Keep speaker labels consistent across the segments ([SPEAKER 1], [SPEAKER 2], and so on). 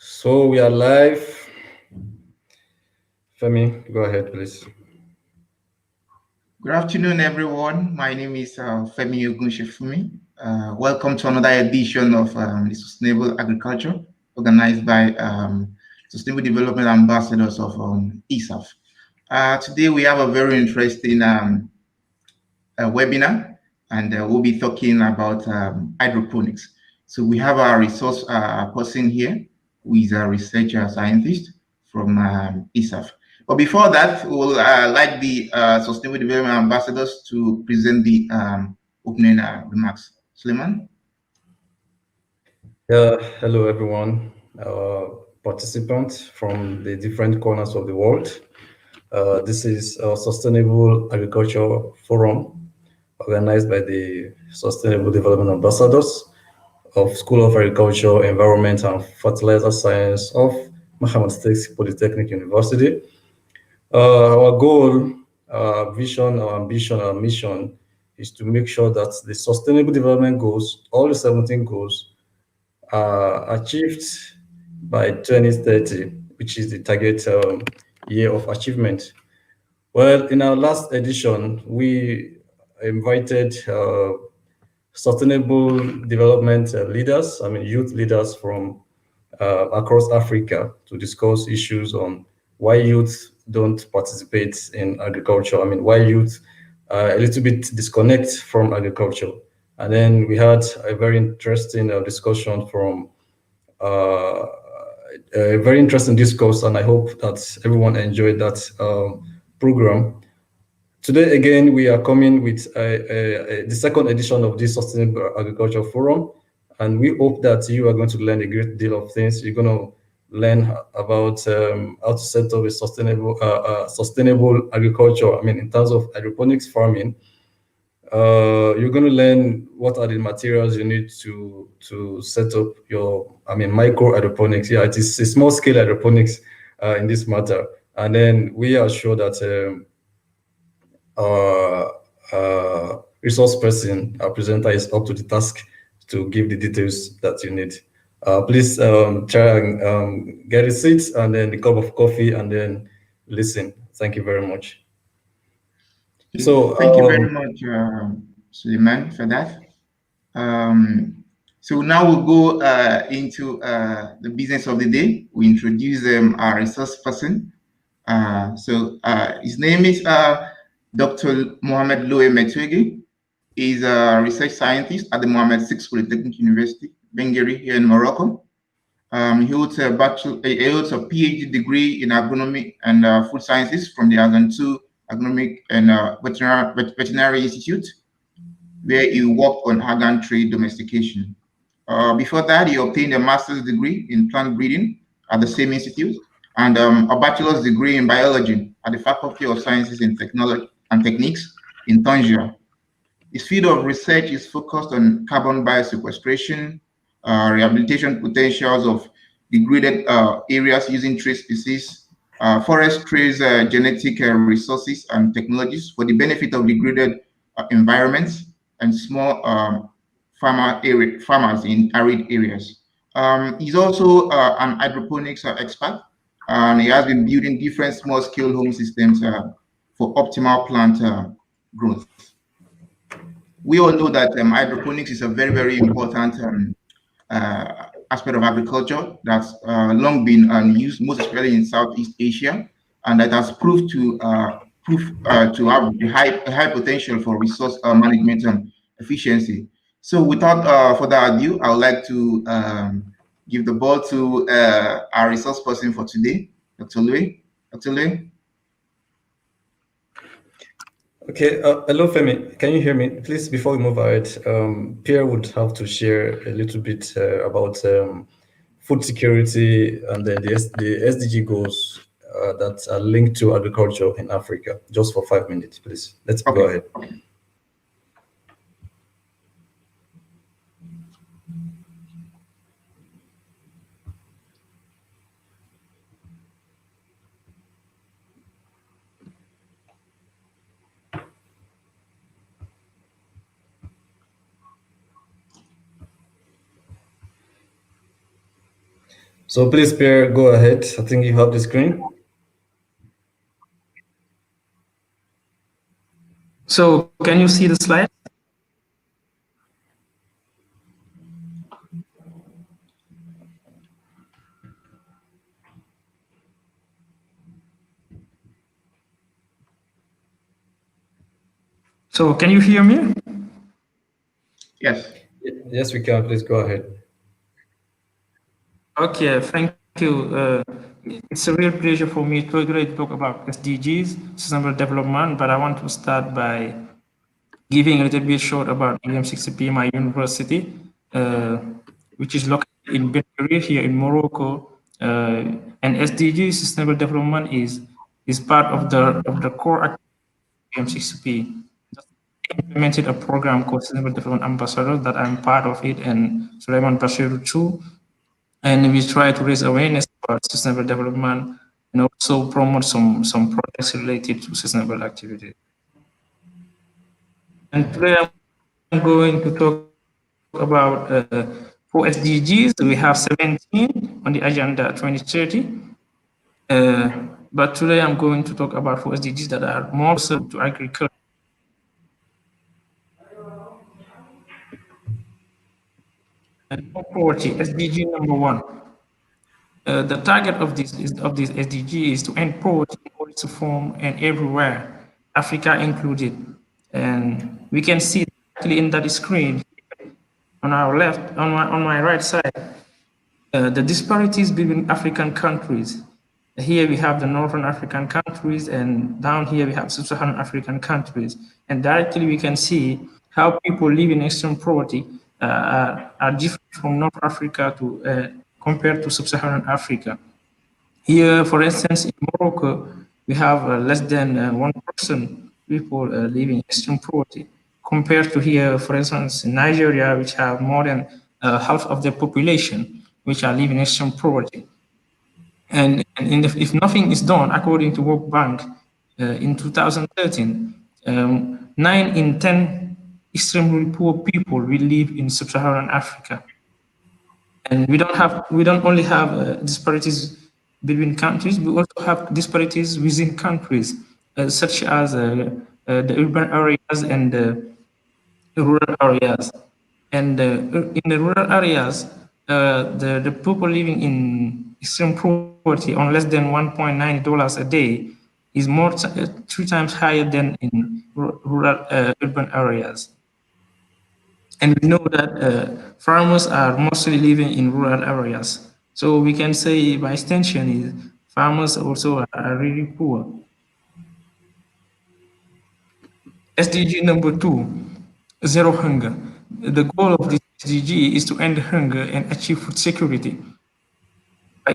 [SPEAKER 1] So we are live. Femi, go ahead, please.
[SPEAKER 2] Good afternoon, everyone. My name is Femi Ogunshifumi. Welcome to another edition of the Sustainable Agriculture, organized by Sustainable Development Ambassadors of ISAF. Today, we have a very interesting webinar, and we'll be talking about hydroponics. So we have our resource person here, who is a researcher scientist from ISAF. But before that, we'll like the Sustainable Development Ambassadors to present the opening remarks. Suleiman?
[SPEAKER 1] Hello, everyone, participants from the different corners of the world. This is a Sustainable Agriculture Forum organized by the Sustainable Development Ambassadors of School of Agriculture, Environment and Fertilizer Science of Mohamed State Polytechnic University. Our goal, our vision, our ambition, our mission is to make sure that the Sustainable Development Goals, all the 17 goals, are achieved by 2030, which is the target year of achievement. Well, in our last edition, we invited sustainable development leaders, youth leaders from across Africa to discuss issues on why youth don't participate in agriculture. Why youth a little bit disconnect from agriculture. And then we had a very interesting discussion from a very interesting discourse, and I hope that everyone enjoyed that program. Today, again, we are coming with the second edition of this Sustainable Agriculture Forum, and we hope that you are going to learn a great deal of things. You're going to learn about how to set up a sustainable agriculture. In terms of hydroponics farming, you're going to learn what are the materials you need to set up your micro hydroponics. Yeah, it is a small scale hydroponics in this matter, and then we are sure that our resource person, our presenter, is up to the task to give the details that you need. Please try and get a seat and then a cup of coffee and then listen. Thank you very much. So
[SPEAKER 2] Thank you very much, Suleiman, for that. So now we'll go into the business of the day. We introduce our resource person. His name is Dr. Mohamed Louay METOUGUI. He's a research scientist at the Mohammed VI Polytechnic University, Benghazi, here in Morocco. He holds a PhD degree in agronomy and food sciences from the Azan II Agronomic and Veterinary Institute, where he worked on organ trade domestication. Before that, he obtained a master's degree in plant breeding at the same institute and a bachelor's degree in biology at the Faculty of Sciences and Technology and Techniques in Tangier. His field of research is focused on carbon biosequestration, rehabilitation potentials of degraded areas using trace species, forest trace genetic resources and technologies for the benefit of degraded environments and small farmers in arid areas. He's also an hydroponics expert, and he has been building different small-scale home systems for optimal plant growth. We all know that hydroponics is a very, very important aspect of agriculture that's long been used, most especially in Southeast Asia, and that has proved to to have a high potential for resource management and efficiency. So, without further ado, I would like to give the ball to our resource person for today, Dr. Louay. Dr. Louay.
[SPEAKER 1] Okay, hello Femi, can you hear me? Please, before we move ahead, Pierre would have to share a little bit about food security and then the SDG goals that are linked to agriculture in Africa, just for 5 minutes, please. Let's go ahead.
[SPEAKER 2] Okay.
[SPEAKER 1] So please, Pierre, go ahead. I think you have the screen.
[SPEAKER 3] So can you see the slide? So can you hear me?
[SPEAKER 2] Yes.
[SPEAKER 1] Yes, we can. Please go ahead.
[SPEAKER 3] Okay, thank you. It's a real pleasure for me to today talk about SDGs, sustainable development, but I want to start by giving a little bit short about UM60P, my university, uh, which is located in Benadir here in Morocco. And SDG, sustainable development, is part of the core activity of UM60P. Implemented a program called Sustainable Development Ambassador that I'm part of it, and Suleiman Bashir too. And we try to raise awareness about sustainable development and also promote some projects related to sustainable activities. And today I'm going to talk about 4 SDGs. We have 17 on the agenda 2030. But today I'm going to talk about 4 SDGs that are more to agriculture. And poverty, SDG number 1. The target of this SDG is to end poverty in all its form and everywhere, Africa included. And we can see directly in that screen on our left, on my right side, the disparities between African countries. Here we have the Northern African countries, and down here we have Sub-Saharan African countries. And directly we can see how people live in extreme poverty are different from North Africa to compared to Sub-Saharan Africa. Here, for instance, in Morocco, we have less than 1% people living in extreme poverty, compared to here, for instance, in Nigeria, which have more than half of the population, which are living in extreme poverty. And if nothing is done, according to World Bank, in 2013, 9 in 10 extremely poor people will live in sub-Saharan Africa. And we don't only have disparities between countries, we also have disparities within countries, such as the urban areas and the rural areas. And in the rural areas, the people living in extreme poverty on less than $1.9 a day is more 3 times higher than in rural urban areas. And we know that farmers are mostly living in rural areas. So we can say by extension is farmers also are really poor. SDG number 2, zero hunger. The goal of this SDG is to end hunger and achieve food security by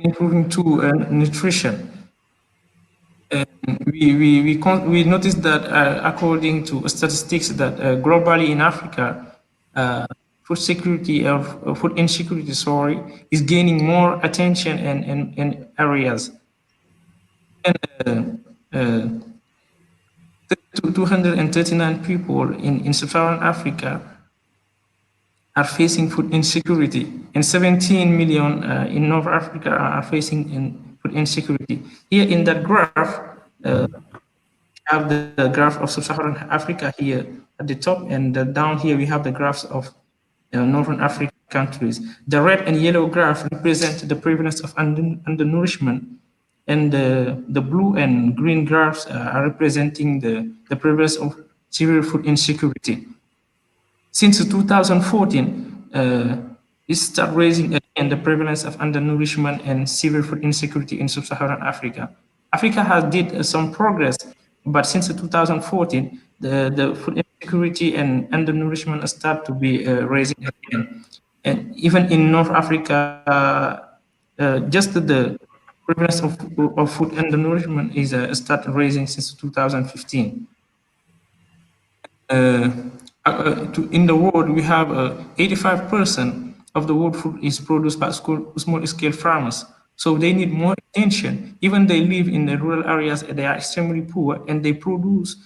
[SPEAKER 3] improving to nutrition. And we noticed that according to statistics that globally in Africa, food security of food insecurity, sorry, is gaining more attention and areas. And 239 people in sub-Saharan Africa are facing food insecurity, and 17 million in North Africa are facing food insecurity. Here in that graph, have the graph of sub-Saharan Africa here at the top, and down here we have the graphs of Northern African countries. The red and yellow graph represent the prevalence of undernourishment, and the blue and green graphs are representing the prevalence of severe food insecurity. Since 2014, it started raising again the prevalence of undernourishment and severe food insecurity in sub-Saharan Africa. Africa has did some progress, but since 2014, the food insecurity and undernourishment start to be raising again. And even in North Africa, just the prevalence of food undernourishment is started raising since 2015. Uh, in the world, we have 85% of the world food is produced by small-scale farmers. So they need more attention. Even they live in the rural areas, they are extremely poor, and they produce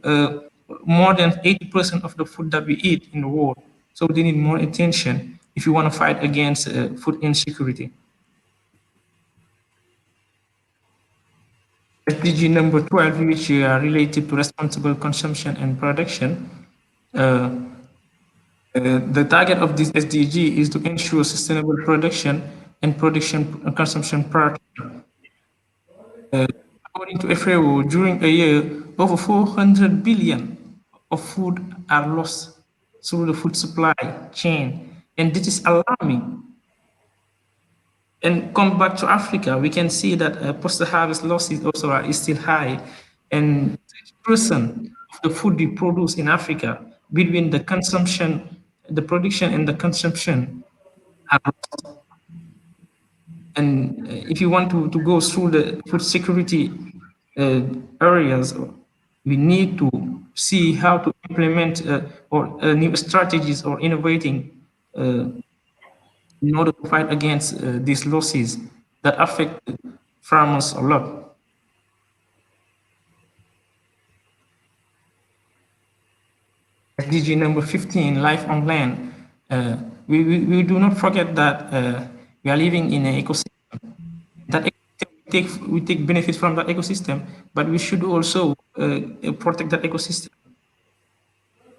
[SPEAKER 3] uh, more than 80% of the food that we eat in the world. So they need more attention if you want to fight against food insecurity. SDG number 12, which are related to responsible consumption and production. The target of this SDG is to ensure sustainable production and consumption practices. According to FAO, during a year, over 400 billion of food are lost through the food supply chain, and this is alarming. And come back to Africa, we can see that post-harvest losses also is still high, and 30% of the food we produce in Africa between the consumption, the production and the consumption are lost. And if you want to go through the food security areas, we need to see how to implement new strategies or innovating in order to fight against these losses that affect farmers a lot. SDG number 15, life on land. We do not forget that we are living in an ecosystem. That ecosystem, we take benefit from that ecosystem, but we should also protect that ecosystem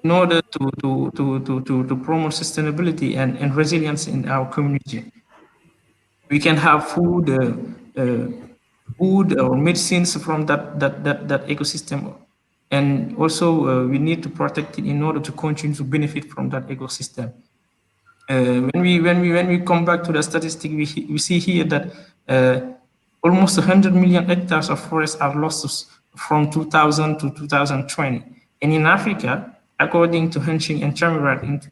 [SPEAKER 3] in order to promote sustainability and resilience in our community. We can have food or medicines from that ecosystem, and also we need to protect it in order to continue to benefit from that ecosystem. When we come back to the statistic, we see here that almost 100 million hectares of forests are lost from 2000 to 2020, and in Africa, according to Hunching and Chamirat,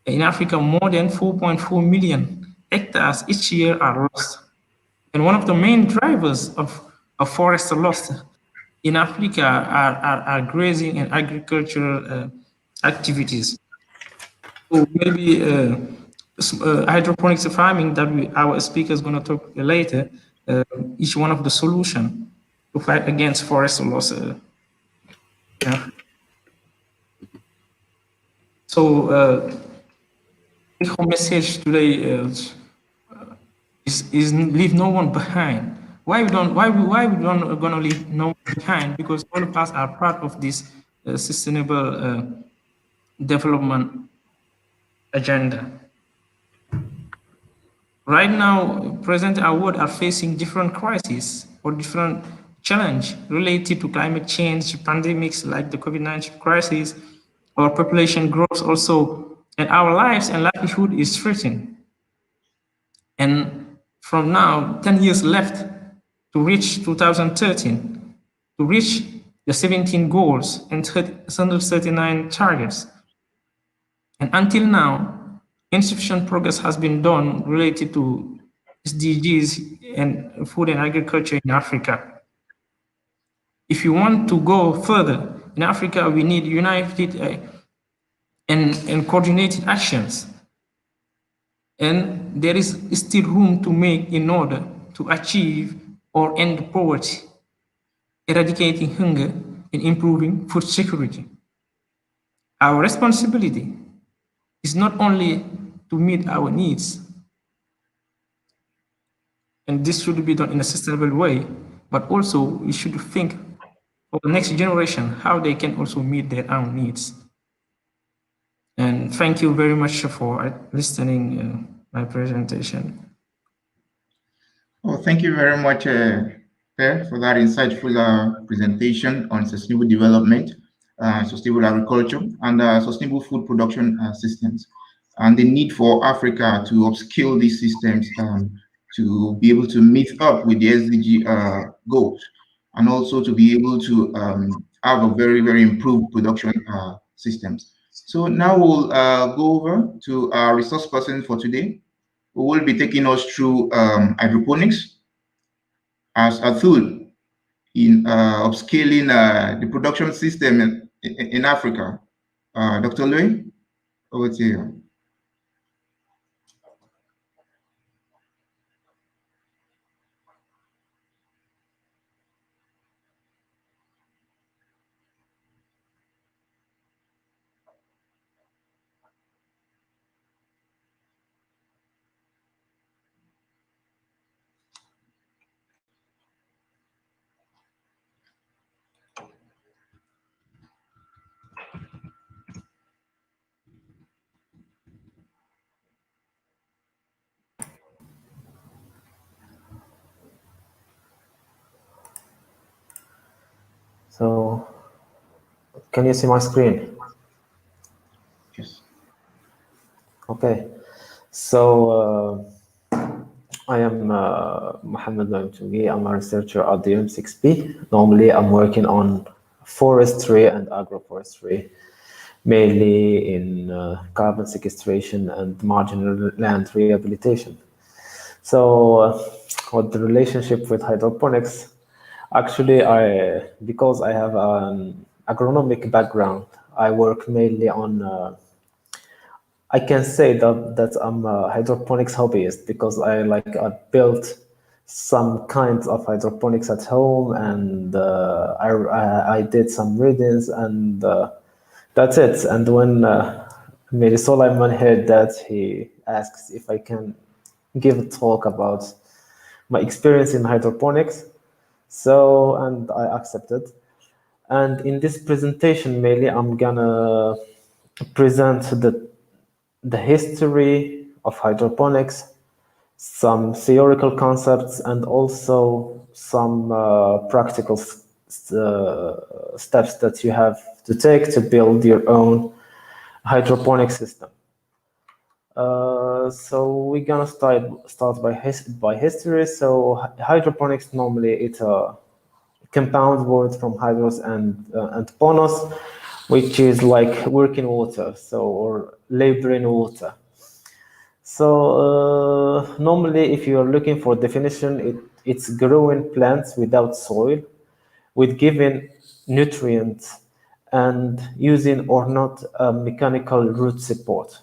[SPEAKER 3] in Africa, more than 4.4 million hectares each year are lost. And one of the main drivers of forest loss in Africa are grazing and agricultural activities. So maybe hydroponics farming that our speaker is going to talk later is one of the solution to fight against forest loss. Yeah. So the whole message today is leave no one behind. Why we don't gonna leave no one behind? Because all of us are part of this sustainable development agenda. Right now, present our world are facing different crises or different challenge related to climate change, pandemics like the COVID-19 crisis, or population growth also, and our lives and livelihood is threatened. And from now, 10 years left to reach 2013, to reach the 17 goals and 139 targets. And until now, insufficient progress has been done related to SDGs and food and agriculture in Africa. If you want to go further, in Africa, we need united and coordinated actions. And there is still room to make in order to achieve or end poverty, eradicating hunger, and improving food security. Our responsibility is not only to meet our needs, and this should be done in a sustainable way, but also we should think for the next generation how they can also meet their own needs. And thank you very much for listening my presentation.
[SPEAKER 2] Oh, thank you very much, Per, for that insightful presentation on sustainable development, sustainable agriculture, and sustainable food production systems, and the need for Africa to upskill these systems to be able to meet up with the SDG goals, and also to be able to have a very, very improved production systems. So now we'll go over to our resource person for today, who will be taking us through hydroponics as a tool in upscaling the production system in Africa. Dr. Louay, over to you.
[SPEAKER 4] So, can you see my screen?
[SPEAKER 2] Yes.
[SPEAKER 4] Okay. So, I am Mohamed. I'm a researcher at the UM6P. Normally, I'm working on forestry and agroforestry, mainly in carbon sequestration and marginal land rehabilitation. So, what the relationship with hydroponics? Actually, because I have an agronomic background, I work mainly on. I can say that I'm a hydroponics hobbyist because I built some kinds of hydroponics at home, and I did some readings, and that's it. And when Mary Solomon heard that, he asks if I can give a talk about my experience in hydroponics. So, and I accepted. And in this presentation, mainly I'm gonna present the history of hydroponics, some theoretical concepts, and also some practical steps that you have to take to build your own hydroponic system. So we're gonna start by history. So hydroponics normally it's a compound word from hydros and ponos, which is like work in water, so or labor in water. So normally, if you are looking for definition, it's growing plants without soil, with given nutrients, and using or not a mechanical root support.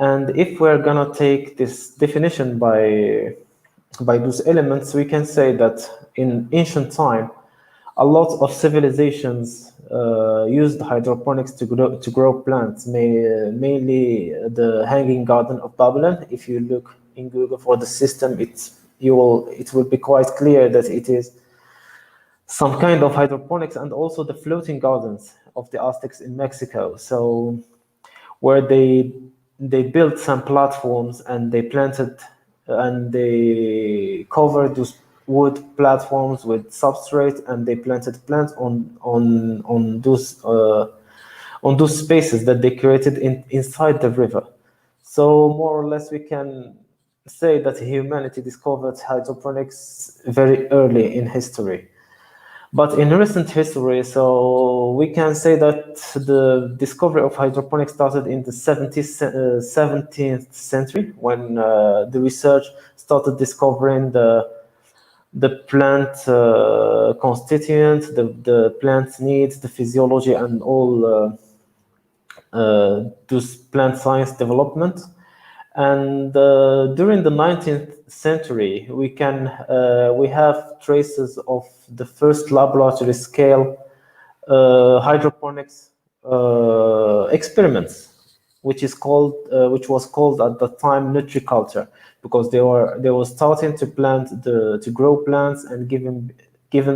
[SPEAKER 4] And if we're gonna take this definition by those elements, we can say that in ancient time, a lot of civilizations used hydroponics to grow plants, mainly the Hanging Garden of Babylon. If you look in Google for the system, it will be quite clear that it is some kind of hydroponics, and also the floating gardens of the Aztecs in Mexico. So where they built some platforms and they planted and they covered those wood platforms with substrate, and they planted plants on those spaces that they created inside the river. So more or less we can say that humanity discovered hydroponics very early in history. But in recent history, so we can say that the discovery of hydroponics started in the 17th century, when the research started discovering the plant constituent, the plant needs, the physiology, and all those plant science development. And during the 19th century, we have traces of the first laboratory scale hydroponics experiments, which was called at the time nutriculture, because they were starting to grow plants and giving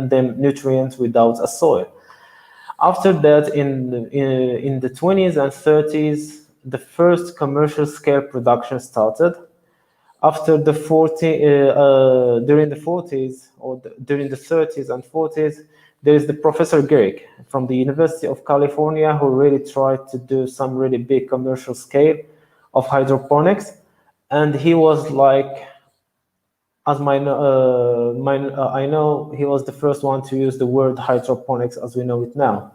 [SPEAKER 4] them nutrients without a soil. After that, in the 20s and 30s, the first commercial scale production started. After during the 40s or during the 30s and 40s, there is the Professor Garrick from the University of California, who really tried to do some really big commercial scale of hydroponics, and he was like, as I know, he was the first one to use the word hydroponics as we know it now.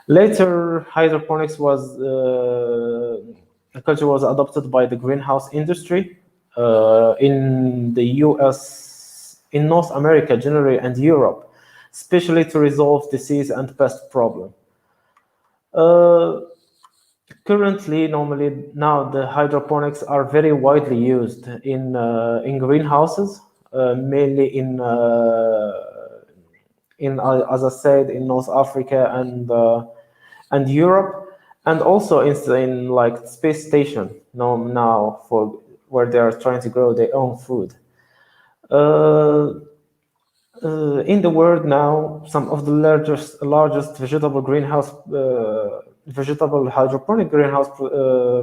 [SPEAKER 4] Later, hydroponics culture was adopted by the greenhouse industry in the US, in North America generally, and Europe, especially to resolve disease and pest problem. Currently, normally now the hydroponics are very widely used in greenhouses, mainly as I said, in North Africa and Europe, and also in like space station now for where they are trying to grow their own food. In the world now, some of the largest vegetable hydroponic greenhouse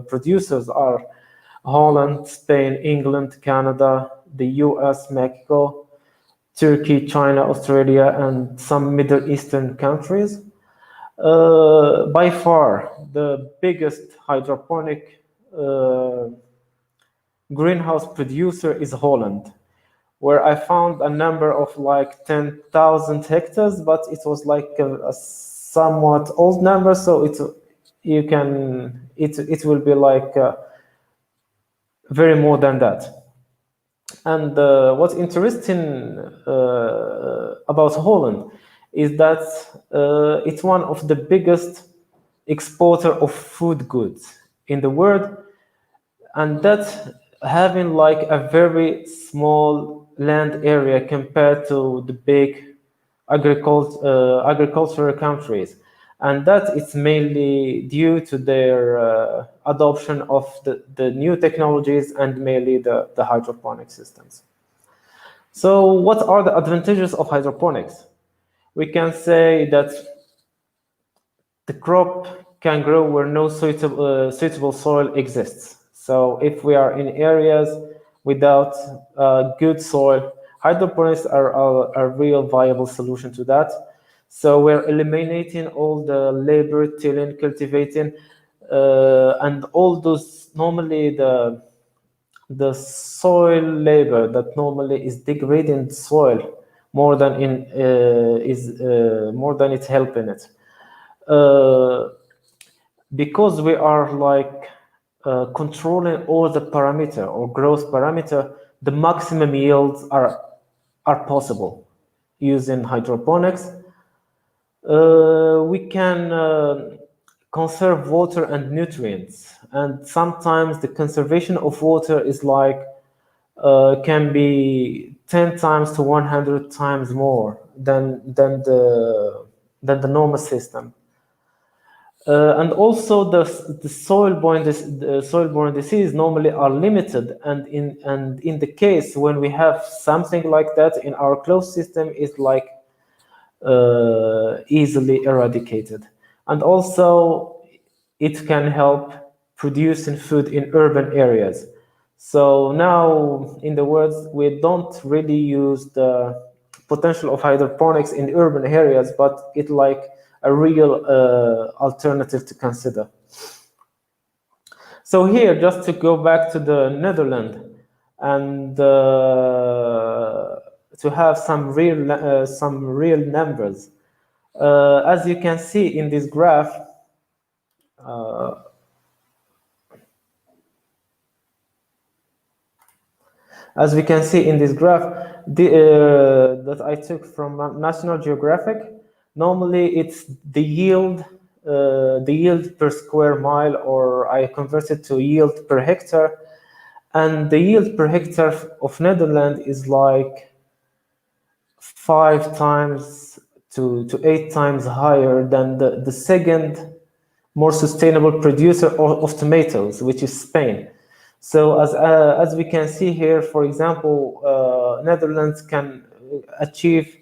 [SPEAKER 4] producers are Holland, Spain, England, Canada, the US, Mexico, Turkey, China, Australia, and some Middle Eastern countries. By far, the biggest hydroponic greenhouse producer is Holland, where I found a number of like 10,000 hectares, but it was like a somewhat old number, so it will be like very more than that. And what's interesting about Holland is that it's one of the biggest exporter of food goods in the world, and that having like a very small land area compared to the big agricultural countries, and that is mainly due to their adoption of the new technologies and mainly the hydroponic systems. So what are the advantages of hydroponics? We can say that the crop can grow where no suitable soil exists. So if we are in areas without good soil, hydroponics are a real viable solution to that. So we're eliminating all the labor, tilling, cultivating, and all those normally the soil labor that normally is degrading soil more than more than it's helping it. Because we are like controlling all the parameter or growth parameter, the maximum yields are possible using hydroponics. We can conserve water and nutrients, and sometimes the conservation of water is like can be 10 times to 100 times more than the normal system. And also the soil-borne disease normally are limited, and in the case when we have something like that in our closed system, is like easily eradicated. And also it can help producing food in urban areas. So now, in the words, we don't really use the potential of hydroponics in urban areas, but it's like a real alternative to consider. So here, just to go back to the Netherlands and to have some real numbers. As you can see in this graph, that I took from National Geographic, normally it's the yield per square mile, or I convert it to yield per hectare, and the yield per hectare of Netherlands is like 5 times to 8 times higher than the second more sustainable producer of tomatoes, which is Spain. So as we can see here, for example, Netherlands can achieve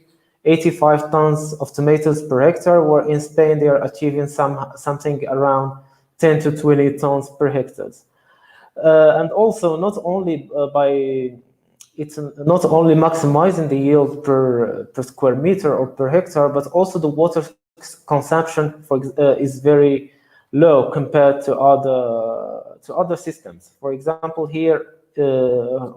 [SPEAKER 4] 85 tons of tomatoes per hectare, where in Spain they are achieving something around 10 to 20 tons per hectare. And also not only it's not only maximizing the yield per square meter or per hectare, but also the water consumption is very low compared to other systems. For example, here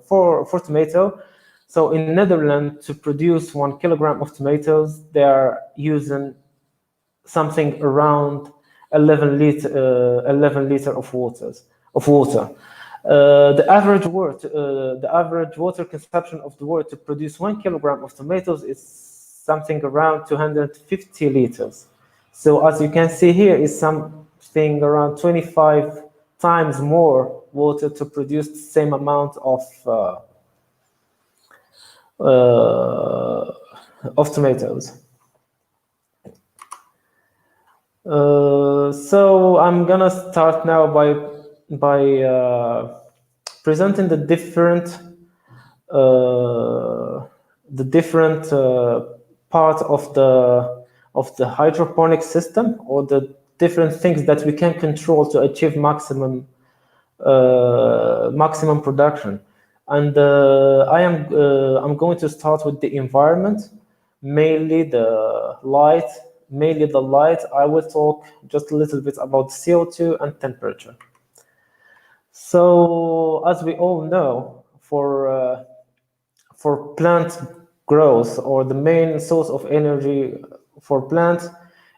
[SPEAKER 4] for tomato, so in Netherlands, to produce 1 kilogram of tomatoes, they are using something around 11 liter of water. The average water consumption of the world to produce 1 kilogram of tomatoes is something around 250 liters. So as you can see here, is something around 25 times more water to produce the same amount of tomatoes. So I'm gonna start now by presenting the different part of the hydroponic system, or the different things that we can control to achieve maximum production. And I'm going to start with the environment, mainly the light. I will talk just a little bit about CO2 and temperature. So, as we all know, for plant growth, or the main source of energy for plants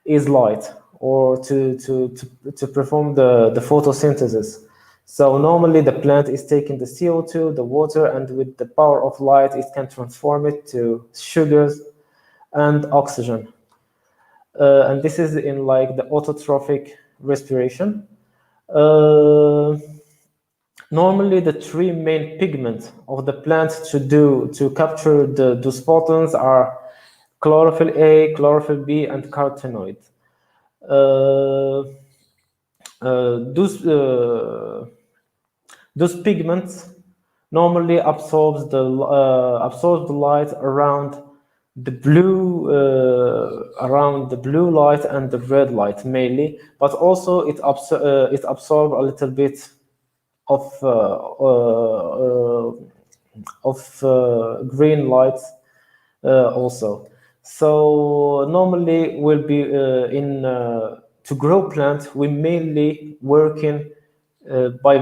[SPEAKER 4] is light, or to perform the photosynthesis. So normally the plant is taking the CO2, the water, and with the power of light, it can transform it to sugars and oxygen. And this is in like the autotrophic respiration. Normally, the three main pigments of the plant to capture those photons are chlorophyll A, chlorophyll B, and carotenoid. Those pigments normally absorbs the light around the blue light and the red light mainly, but also it absorbs a little bit of green light also. So normally we'll be to grow plants, we mainly working by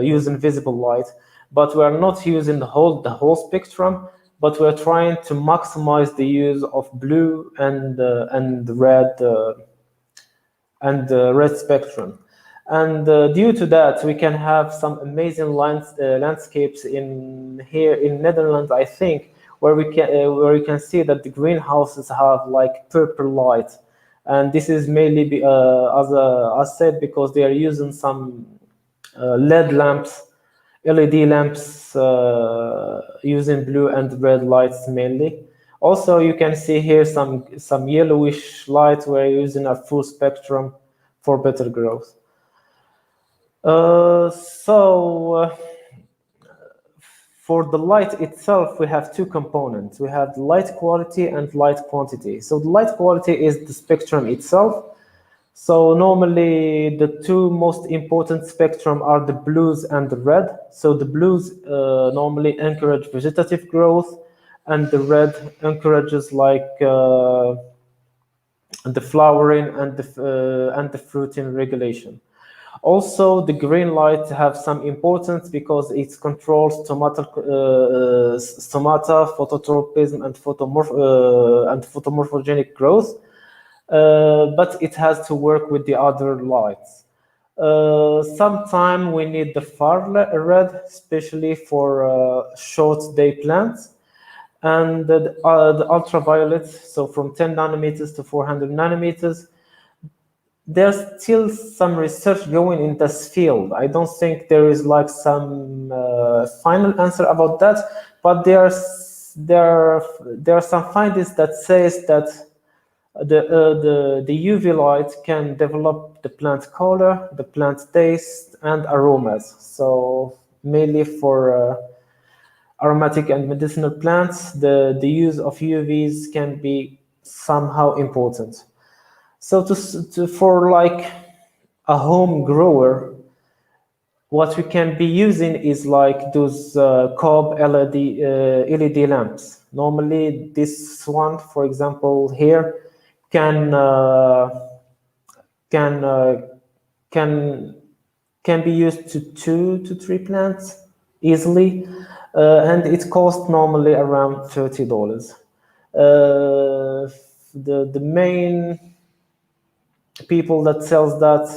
[SPEAKER 4] using visible light, but we are not using the whole spectrum, but we are trying to maximize the use of blue and red spectrum. And due to that, we can have some amazing landscapes in Netherlands, I think, where you can see that the greenhouses have like purple light, and this is mainly as said, because they are using some LED lamps, LED lamps, using blue and red lights mainly. Also, you can see here some yellowish light where you're using a full spectrum for better growth. For the light itself, we have two components. We have light quality and light quantity. So the light quality is the spectrum itself. So normally the two most important spectrum are the blues and the red. So the blues normally encourage vegetative growth, and the red encourages like the flowering and the fruiting regulation. Also, the green light have some importance because it controls stomata, phototropism, and photomorphogenic growth, but it has to work with the other lights. Sometimes we need the far red, especially for short day plants, and the ultraviolet, so from 10 nanometers to 400 nanometers. There's still some research going in this field. I don't think there is like some final answer about that, but there are some findings that says that the UV light can develop the plant color, the plant taste, and aromas. So mainly for aromatic and medicinal plants, the use of UVs can be somehow important. So for like a home grower, what we can be using is like those cob LED lamps. Normally, this one, for example, here can be used to 2 to 3 plants easily, and it costs normally around $30. The main people that sells that,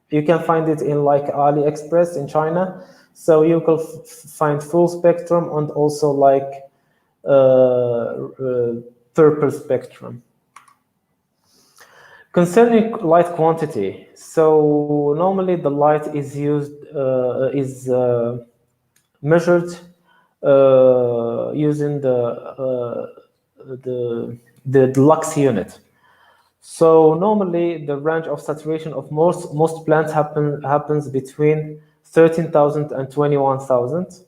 [SPEAKER 4] you can find it in like AliExpress in China. So you can find full spectrum and also like purple spectrum. Concerning light quantity, so normally the light is measured using the lux unit. So normally the range of saturation of most plants happens between 13,000 and 21,000.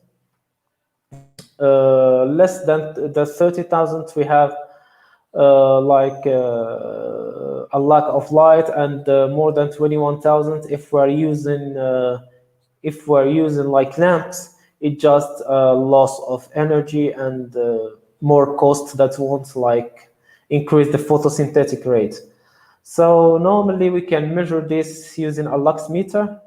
[SPEAKER 4] Less than the 30,000, we have a lack of light, and more than 21,000, if we're using like lamps, It's just a loss of energy and more cost that won't like increase the photosynthetic rate. So normally we can measure this using a lux meter,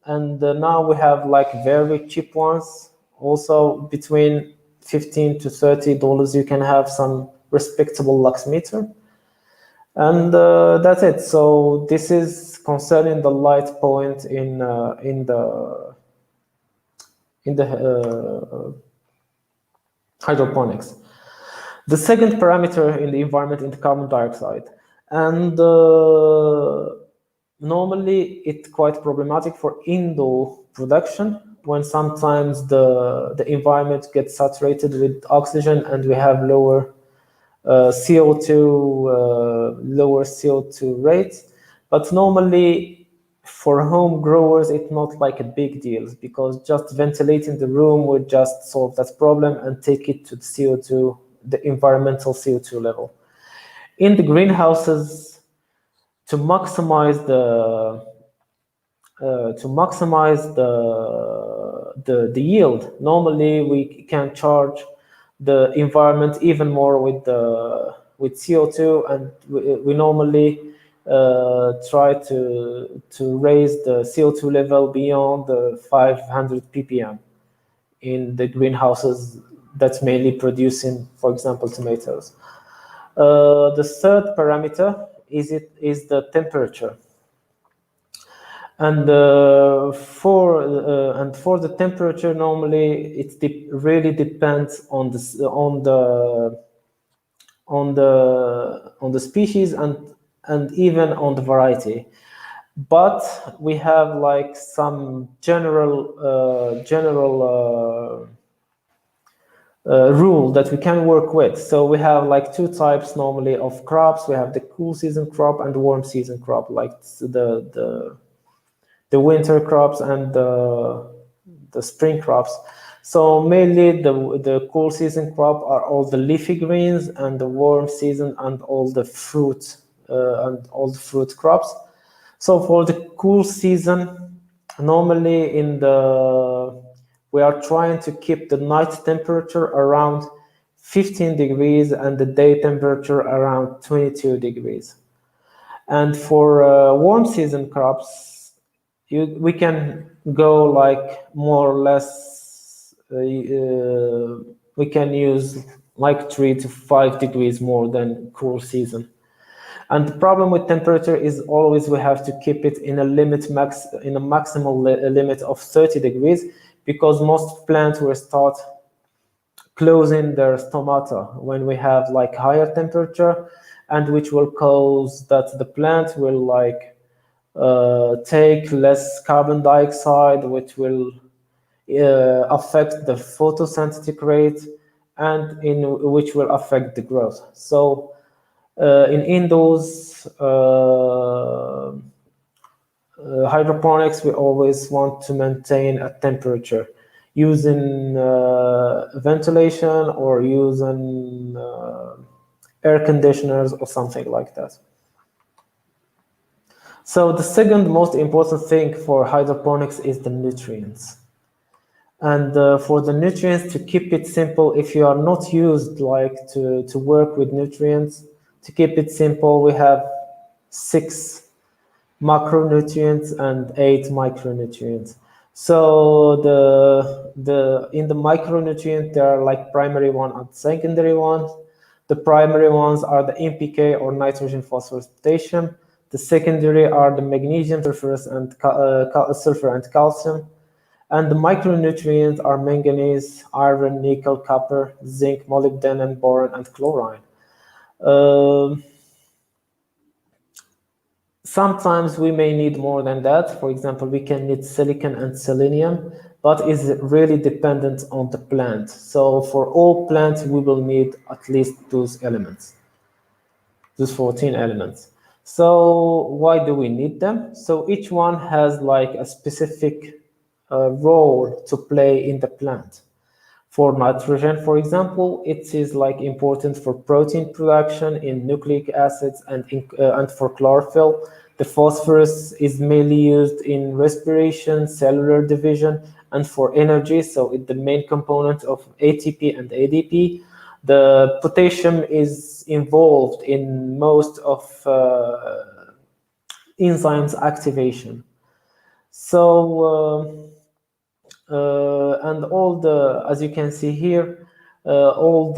[SPEAKER 4] and now we have like very cheap ones, also between $15 to $30. You can have some respectable lux meter, and that's it. So this is concerning the light point in the hydroponics. The second parameter in the environment is the carbon dioxide, and normally it's quite problematic for indoor production when sometimes the environment gets saturated with oxygen and we have lower CO2 rates. But normally for home growers it's not like a big deal, because just ventilating the room would just solve that problem and take it to the CO2, the environmental CO2 level. In the greenhouses, to maximize the yield, normally we can charge the environment even more with CO2, and we normally try to raise the CO2 level beyond the 500 ppm in the greenhouses that's mainly producing, for example, tomatoes. The third parameter is the temperature, and for the temperature, normally it really depends on the species and even on the variety. But we have like some general rule that we can work with. So we have like two types normally of crops. We have the cool season crop and the warm season crop, like the winter crops and the spring crops. So mainly the cool season crop are all the leafy greens, and the warm season and all the fruit crops. So for the cool season, normally we are trying to keep the night temperature around 15 degrees and the day temperature around 22 degrees. And for warm season crops, we can go like more or less, we can use like 3 to 5 degrees more than cool season. And the problem with temperature is always we have to keep it in a maximal limit of 30 degrees, because most plants will start closing their stomata when we have like higher temperature, and which will cause that the plant will like take less carbon dioxide, which will affect the photosynthetic rate, and which will affect the growth. So in indoors hydroponics, we always want to maintain a temperature using ventilation or using air conditioners or something like that. So the second most important thing for hydroponics is the nutrients. And for the nutrients, to keep it simple, if you are not used like to work with nutrients, to keep it simple, we have 6 macronutrients and 8 micronutrients. So in the micronutrient, there are like primary one and secondary ones. The primary ones are the NPK or nitrogen, phosphorus, potassium. The secondary are the magnesium, sulfur, and calcium. And the micronutrients are manganese, iron, nickel, copper, zinc, molybdenum, boron, and chlorine. Sometimes we may need more than that. For example, we can need silicon and selenium, but it's really dependent on the plant. So for all plants, we will need at least those elements, those 14 elements. So why do we need them? So each one has like a specific role to play in the plant. For nitrogen, for example, it is like important for protein production in nucleic acids and for chlorophyll. The phosphorus is mainly used in respiration, cellular division, and for energy. So it's the main component of ATP and ADP. The potassium is involved in most of enzymes activation. So and all the, as you can see here, all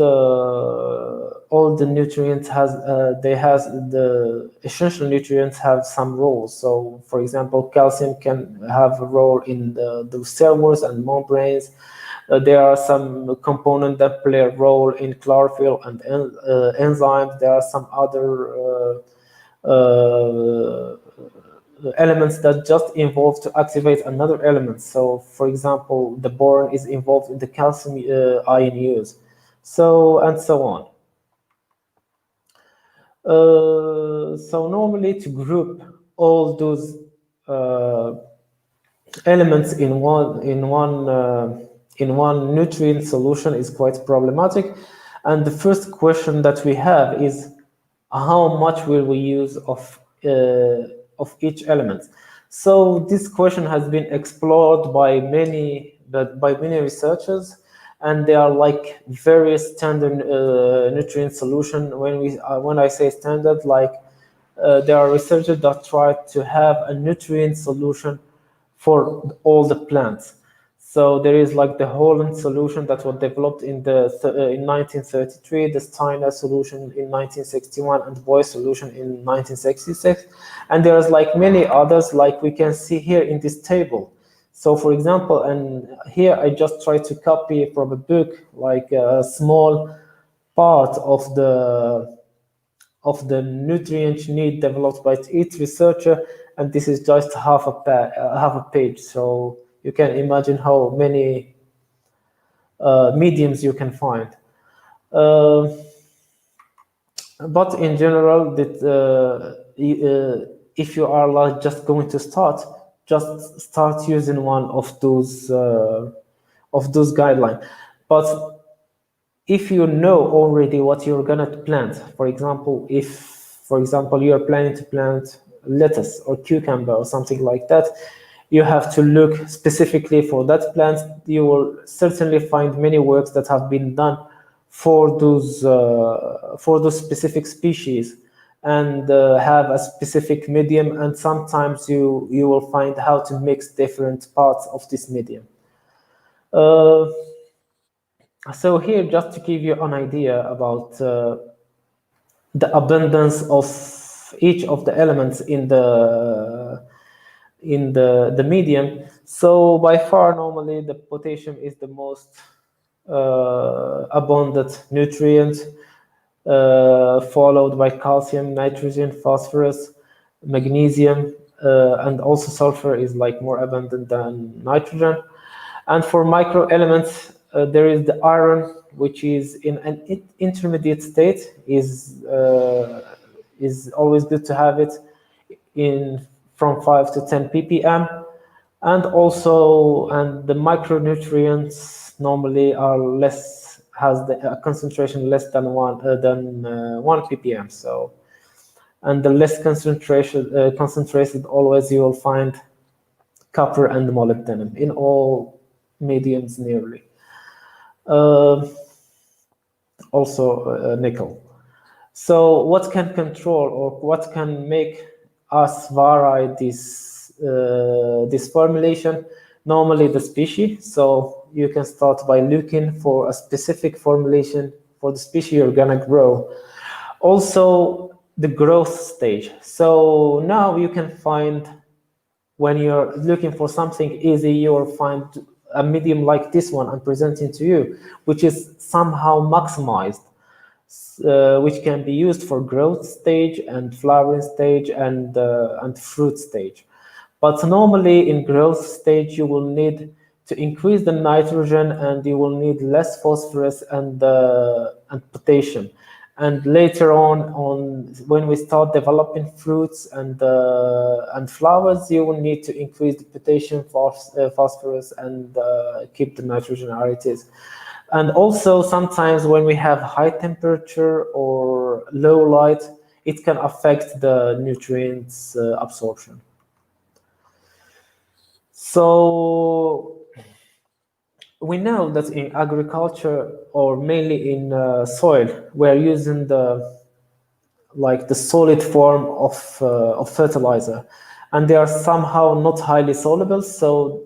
[SPEAKER 4] the nutrients has the essential nutrients have some roles. So for example, calcium can have a role in the cell walls and membranes. There are some components that play a role in chlorophyll and enzymes. There are some other elements that just involve to activate another element. So for example, the boron is involved in the calcium ion use, so and so on. So normally to group all those elements in one nutrient solution is quite problematic. And the first question that we have is, how much will we use of each element? So this question has been explored by many researchers, and there are like various standard nutrient solution. When I say standard, like there are researchers that try to have a nutrient solution for all the plants. So there is like the Holland solution that was developed in 1933, the Steiner solution in 1961, and the Boy solution in 1966. And there's like many others, like we can see here in this table. So for example, and here I just try to copy from a book, like a small part of the nutrient need developed by each researcher, and this is just half a page. So you can imagine how many mediums you can find. But in general, if you are like just going to just start using one of those guidelines. But if you know already what you're gonna plant, for example, you're planning to plant lettuce or cucumber or something like that, you have to look specifically for that plant. You will certainly find many works that have been done for those specific species, and have a specific medium, and sometimes you will find how to mix different parts of this medium. So here, just to give you an idea about the abundance of each of the elements in the medium. So by far, normally the potassium is the most abundant nutrient, followed by calcium, nitrogen, phosphorus, magnesium, and also sulfur is like more abundant than nitrogen. And for micro elements, there is the iron, which is in an intermediate state. Is always good to have it in from 5 to 10 ppm, and the micronutrients normally are less, has a concentration less than 1 ppm. So, and the less concentrated, always you will find copper and molybdenum in all mediums nearly. Also nickel. So what can control, or what can make us vary this formulation? Normally the species. So you can start by looking for a specific formulation for the species you're gonna grow. Also the growth stage. So now you can find, when you're looking for something easy, you'll find a medium like this one I'm presenting to you, which is somehow maximized, which can be used for growth stage and flowering stage and fruit stage. But normally in growth stage, you will need to increase the nitrogen, and you will need less phosphorus and potassium. And later on when we start developing fruits and flowers, you will need to increase the potassium, phosphorus, and keep the nitrogen as it is. And also sometimes when we have high temperature or low light, it can affect the nutrients absorption. So we know that in agriculture, or mainly in soil, we're using the solid form of fertilizer, and they are somehow not highly soluble, so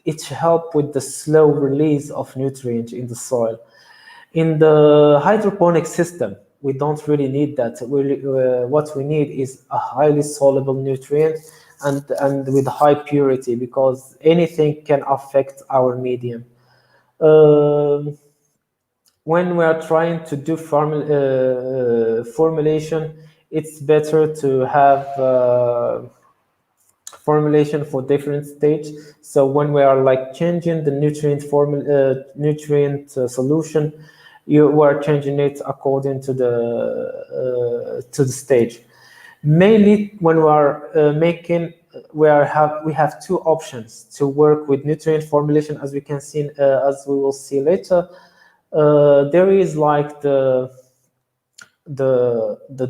[SPEAKER 4] it helps with the slow release of nutrients in the soil. In the hydroponic system, we don't really need that. What we need is a highly soluble nutrient and with high purity, because anything can affect our medium. When we are trying to do formulation, it's better to have formulation for different stages. So when we are like changing the nutrient solution, you are changing it according to the stage. Mainly when we are making, we have two options to work with nutrient formulation, as we can see, as we will see later. There is like the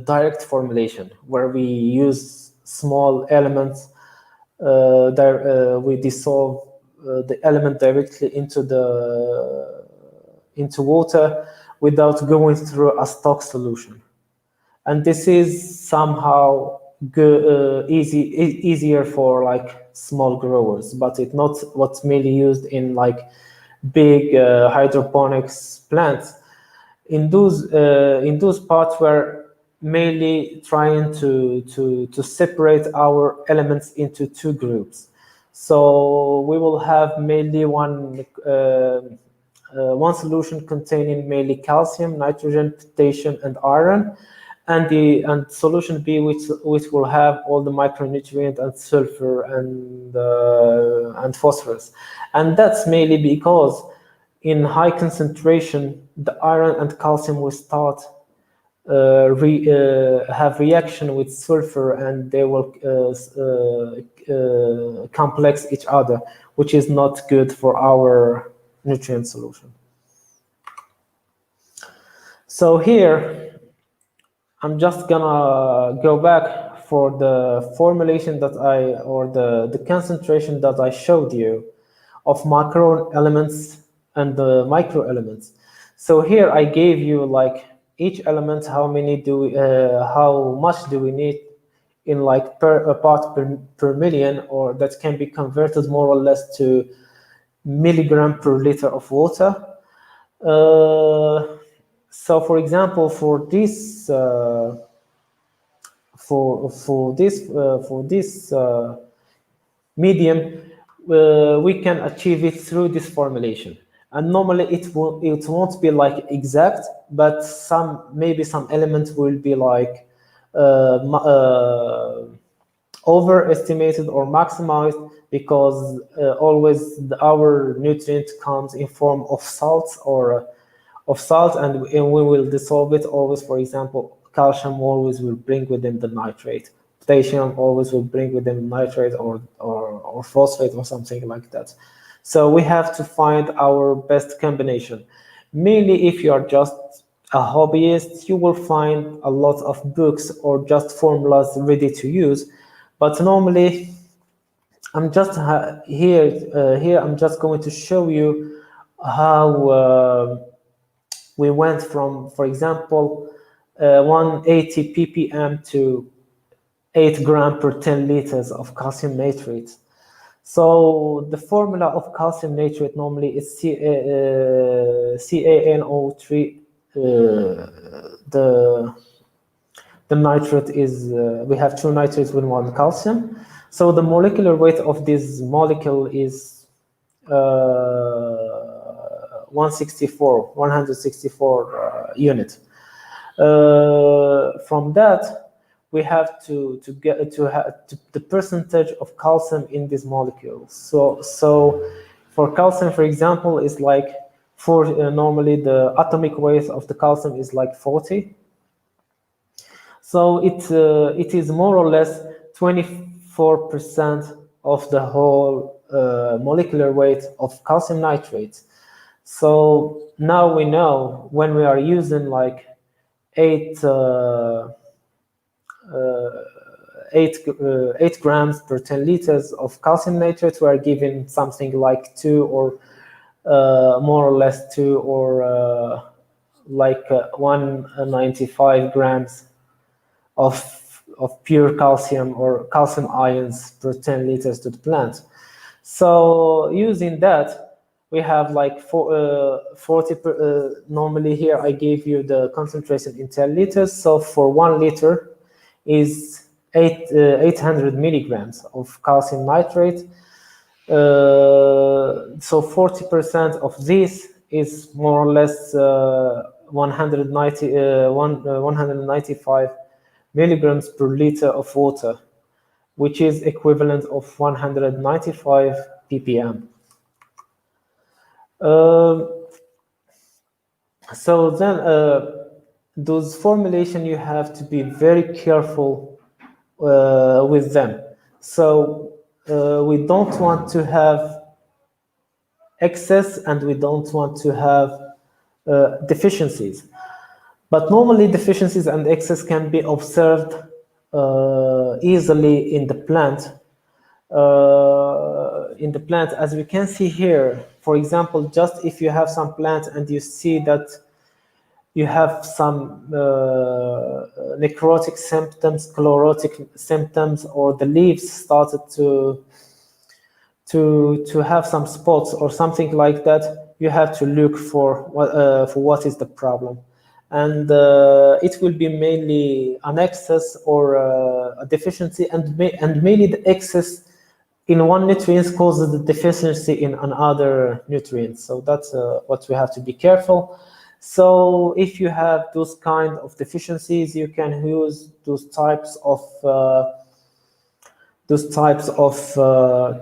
[SPEAKER 4] direct formulation, where we use small elements. We dissolve the element directly into water without going through a stock solution, and this is somehow easier for like small growers, but it's not what's mainly used in like big hydroponics plants. In those parts, we're mainly trying to separate our elements into two groups. So we will have mainly one solution containing mainly calcium, nitrogen, potassium, and iron, and solution B, which will have all the micronutrient and sulfur and phosphorus. And that's mainly because in high concentration, the iron and calcium will start have reaction with sulfur, and they will complex each other, which is not good for our nutrient solution. So here, I'm just gonna go back for the formulation that or the concentration that I showed you of macro elements and the micro elements. So here I gave you like each element, how much do we need in like per part per million, or that can be converted more or less to milligram per liter of water. So for example, for this medium, we can achieve it through this formulation. And normally it won't be like exact, but maybe some elements will be like overestimated or maximized, because always our nutrient comes in form of salts or of salt, and we will dissolve it always. For example, calcium always will bring within the nitrate, potassium always will bring within nitrate or phosphate or something like that. So we have to find our best combination. Mainly if you are just a hobbyist, you will find a lot of books or just formulas ready to use. But normally, I'm just here I'm just going to show you how we went from, for example, 180 ppm to 8 grams per 10 liters of calcium nitrate. So the formula of calcium nitrate normally is CaNO3. The nitrate is, we have two nitrates with one calcium. So the molecular weight of this molecule is 164 unit. From that, we have to get to the percentage of calcium in this molecule. So for calcium, for example, is like normally the atomic weight of the calcium is like 40. So it is more or less 24% of the whole molecular weight of calcium nitrate. So now we know when we are using like 8 grams per 10 liters of calcium nitrate, we are given something like 2 or more or less 2 or like 195 grams of pure calcium or calcium ions per 10 liters to the plant. So using that, we have like 40 normally here I gave you the concentration in 10 liters. So for 1 liter is 800 milligrams of calcium nitrate. So 40% of this is more or less 195 milligrams per liter of water, which is equivalent of 195 ppm. So then those formulation, you have to be very careful with them. So we don't want to have excess and we don't want to have deficiencies. But normally deficiencies and excess can be observed easily in the plant. As we can see here, for example, just if you have some plant and you see that you have some necrotic symptoms, chlorotic symptoms, or the leaves started to have some spots or something like that, you have to look for what is the problem. And it will be mainly an excess or a deficiency, and mainly the excess in one nutrient causes the deficiency in another nutrient. So that's what we have to be careful. So if you have those kind of deficiencies, you can use those types of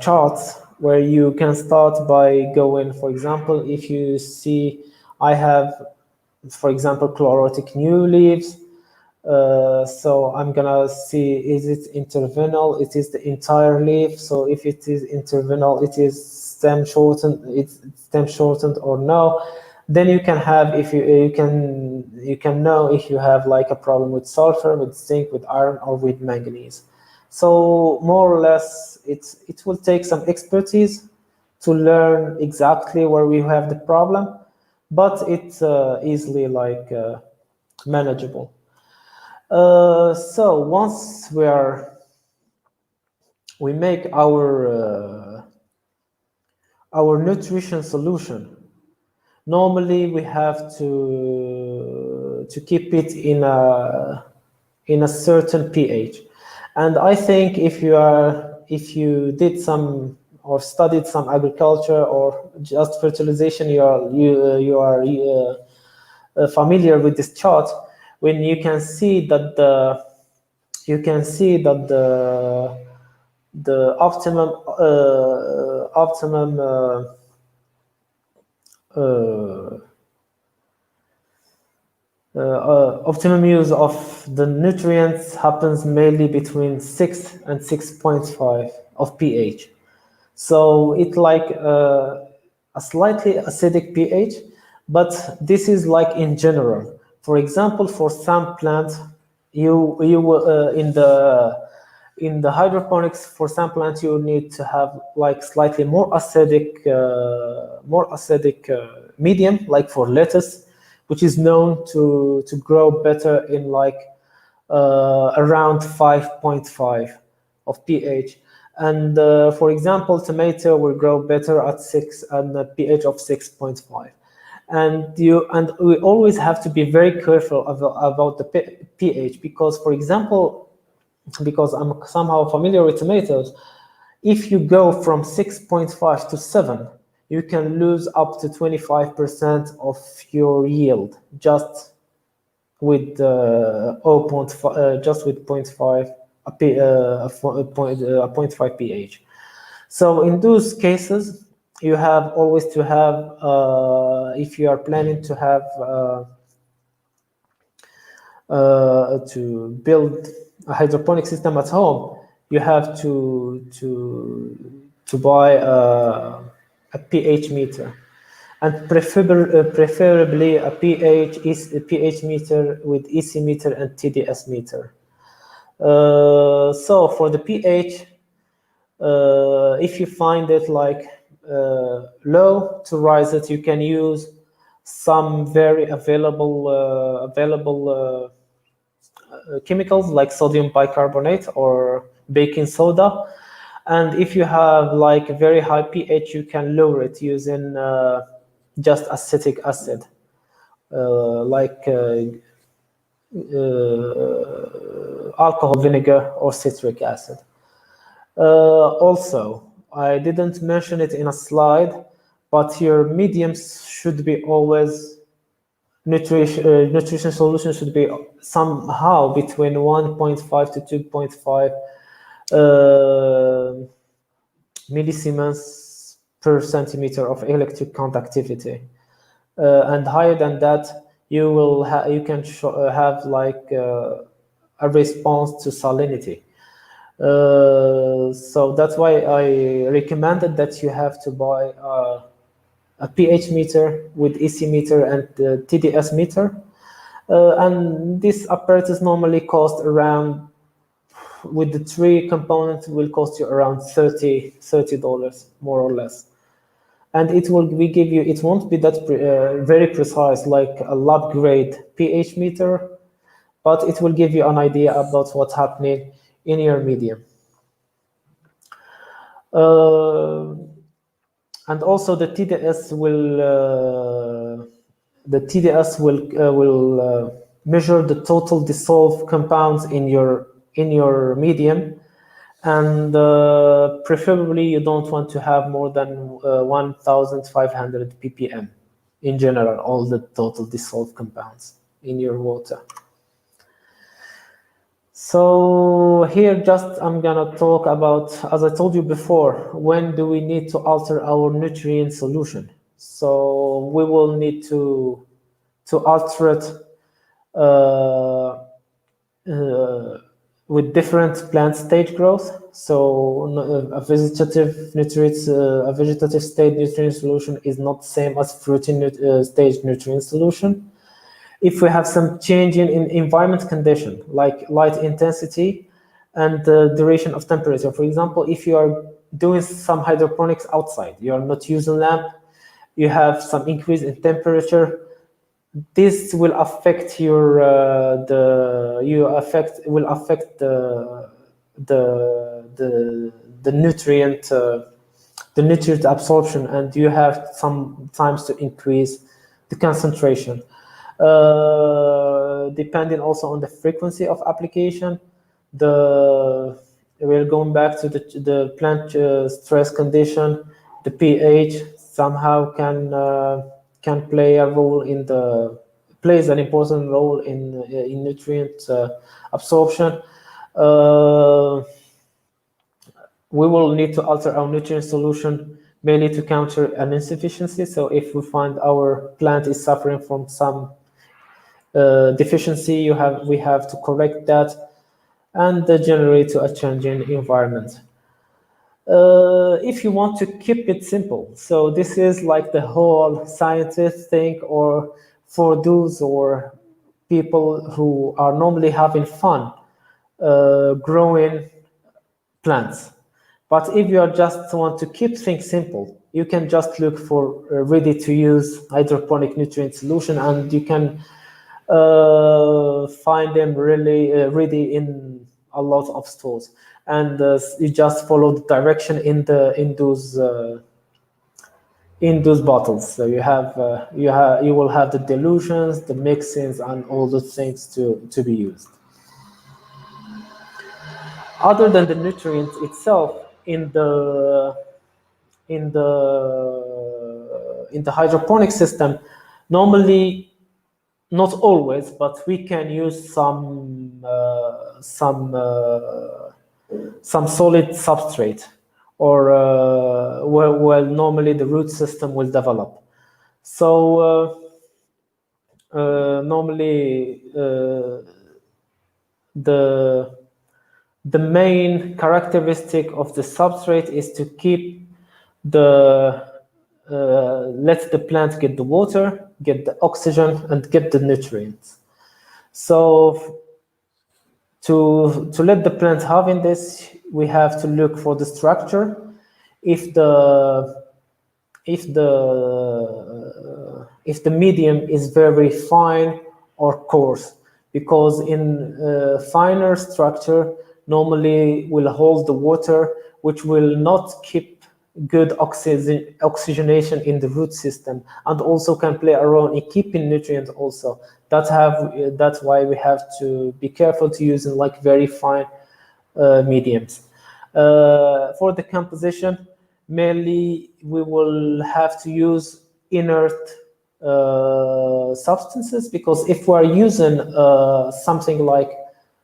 [SPEAKER 4] charts where you can start by going, for example, if you see I have, for example, chlorotic new leaves. So I'm gonna see, is it interveinal? It is the entire leaf. So if it is interveinal, it is stem shortened. It's stem shortened or no. Then you can have, if you can know if you have like a problem with sulfur, with zinc, with iron, or with manganese. So more or less, it will take some expertise to learn exactly where we have the problem, but it's easily like manageable. So once we make our nutrition solution, normally we have to keep it in a certain pH. And I think if you did some or studied some agriculture or just fertilization, you are familiar with this chart, when you can see that the optimum optimum use of the nutrients happens mainly between 6 and 6.5 of pH. So it's like a slightly acidic pH, but this is like in general. For example, for some plants, you will in the hydroponics, for some plants you need to have like slightly more acidic medium, like for lettuce, which is known to grow better in like around 5.5 of pH. And for example, tomato will grow better at 6 and a pH of 6.5. And we always have to be very careful about the pH, because, for example, because I'm somehow familiar with tomatoes, if you go from 6.5 to 7, you can lose up to 25% of your yield just with 0.5 a 0.5 pH. So in those cases, you have always to have, if you are planning to have to build a hydroponic system at home, you have to buy a pH meter, and preferably a pH meter with EC meter and TDS meter. So for the pH, if you find it like low. To rise it, you can use some very available chemicals like sodium bicarbonate or baking soda. And if you have like very high pH, you can lower it using just acetic acid, like alcohol, vinegar, or citric acid. Also, I didn't mention it in a slide, but your mediums should be always nutrition solution should be somehow between 1.5 to 2.5 millisiemens per centimeter of electric conductivity, and higher than that, you will you can have like a response to salinity. So that's why I recommended that you have to buy a pH meter with EC meter and TDS meter, and this apparatus normally costs around, with the 3 components, will cost you around $30 more or less, and it will give you, it won't be that very precise like a lab grade pH meter, but it will give you an idea about what's happening in your medium. And also the TDS will measure the total dissolved compounds in your medium, and preferably you don't want to have more than 1,500 ppm in general, all the total dissolved compounds in your water. So here just I'm gonna talk about, as I told you before, when do we need to alter our nutrient solution. So we will need to alter it with different plant stage growth. So a vegetative state nutrient solution is not the same as fruiting stage nutrient solution. If we have some change in environment condition, like light intensity and the duration of temperature. For example, if you are doing some hydroponics outside, you are not using lamp, you have some increase in temperature, this will affect your the nutrient absorption, and you have sometimes to increase the concentration. Depending also on the frequency of application, we're going back to the plant stress condition. The pH somehow can play a role plays an important role in nutrient absorption. We will need to alter our nutrient solution mainly to counter an insufficiency. So if we find our plant is suffering from some deficiency, we have to correct that and generate to a changing environment. If you want to keep it simple, so this is like the whole scientist thing, or for those or people who are normally having fun growing plants. But if you just want to keep things simple, you can just look for ready-to-use hydroponic nutrient solution, and you can find them really ready in a lot of stores, and you just follow the direction in those bottles. So you will have the dilutions, the mixings, and all those things to be used. Other than the nutrients itself, in the hydroponic system, normally, not always, but we can use some solid substrate, or well, normally the root system will develop. So normally the main characteristic of the substrate is to keep let the plant get the water, get the oxygen, and get the nutrients. So to let the plant having this, we have to look for the structure. If the if the medium is very fine or coarse, because in finer structure normally will hold the water, which will not keep good oxygenation in the root system, and also can play a role in keeping nutrients also. That's why we have to be careful to use like very fine mediums. For the composition, mainly we will have to use inert substances, because if we're using something like,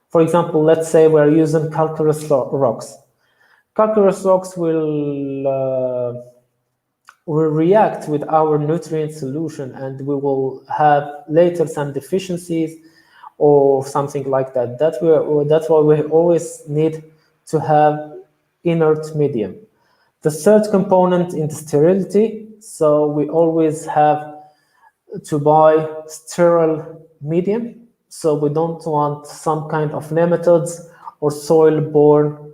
[SPEAKER 4] for example, let's say we're using calcareous rocks. Calcareous rocks will react with our nutrient solution, and we will have later some deficiencies or something like that. That's why we always need to have inert medium. The third component in the sterility, so we always have to buy sterile medium. So we don't want some kind of nematodes or soil-borne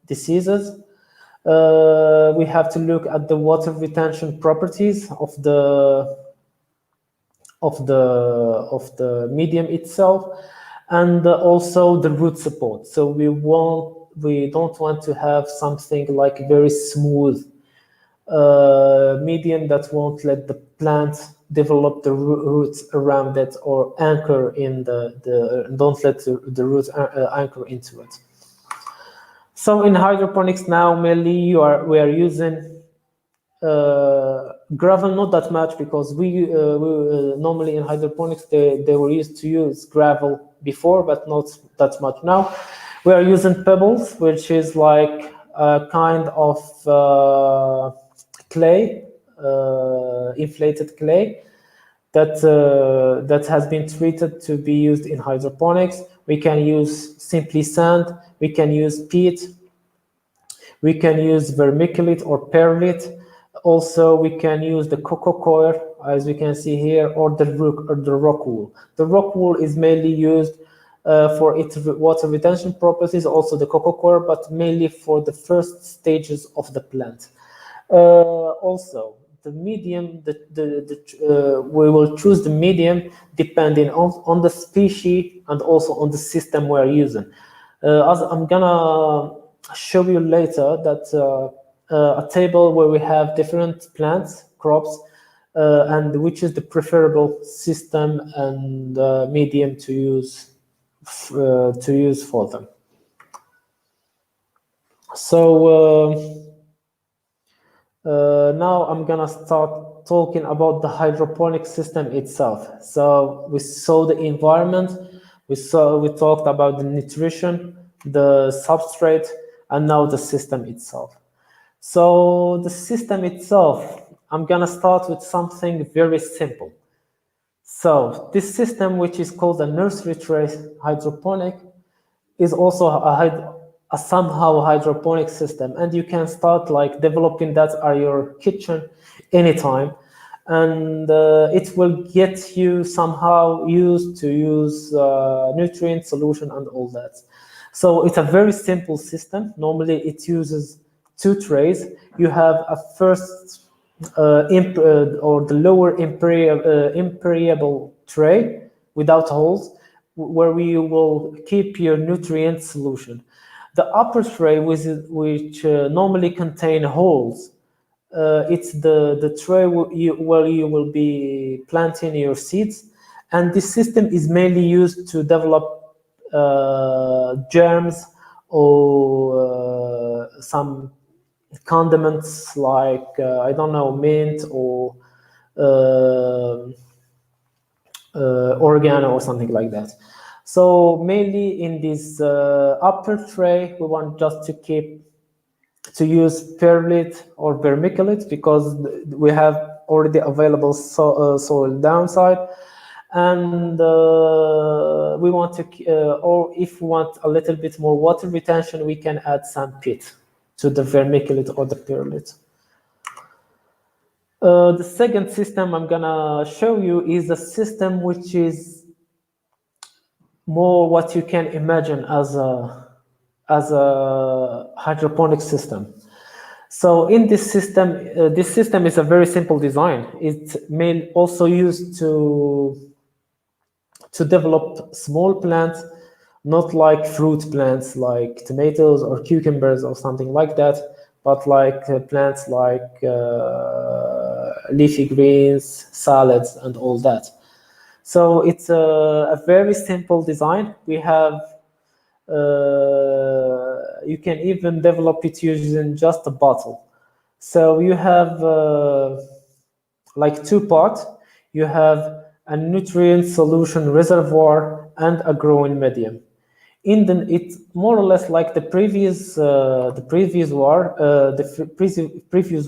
[SPEAKER 4] diseases. We have to look at the water retention properties of the medium itself, and also the root support. So we don't want to have something like very smooth medium that won't let the plant develop the roots around it or anchor in don't let the roots anchor into it. So in hydroponics now, mainly we are using gravel, not that much, because we normally in hydroponics they were used to use gravel before, but not that much now. We are using pebbles, which is like a kind of clay, inflated clay that has been treated to be used in hydroponics. We can use simply sand, we can use peat, we can use vermiculite or perlite. Also, we can use the cocoa coir, as we can see here, or the rock wool. The rock wool is mainly used for its water retention properties, also the cocoa coir, but mainly for the first stages of the plant. Also, the medium, we will choose the medium depending on the species and also on the system we're using. As I'm gonna show you later that a table where we have different plants, crops, and which is the preferable system and medium to use for them. So now I'm gonna start talking about the hydroponic system itself. So we saw the environment, we talked about the nutrition, the substrate, and now the system itself. So the system itself, I'm gonna start with something very simple. So this system, which is called a Nursery Trace hydroponic, is also a somehow hydroponic system, and you can start like developing that at your kitchen anytime, and it will get you somehow used to use nutrient solution and all that. So it's a very simple system. Normally it uses 2 trays. You have a first or the lower impermeable tray without holes, where you will keep your nutrient solution. The upper tray, which normally contain holes, it's the tray where you will be planting your seeds, and this system is mainly used to develop germs or some condiments like I don't know, mint or oregano or something like that. So mainly in this upper tray, we want just to use perlite or vermiculite, because we have already available soil downside, and we want to, or if we want a little bit more water retention, we can add some peat to the vermiculite or the perlite. The second system I'm gonna show you is a system which is more what you can imagine as a hydroponic system. So in this system is a very simple design. It's also used to develop small plants, not like fruit plants like tomatoes or cucumbers or something like that, but like plants like leafy greens, salads, and all that. So it's a very simple design. We have you can even develop it using just a bottle. So you have like two parts. You have a nutrient solution reservoir and a growing medium. It's more or less like the previous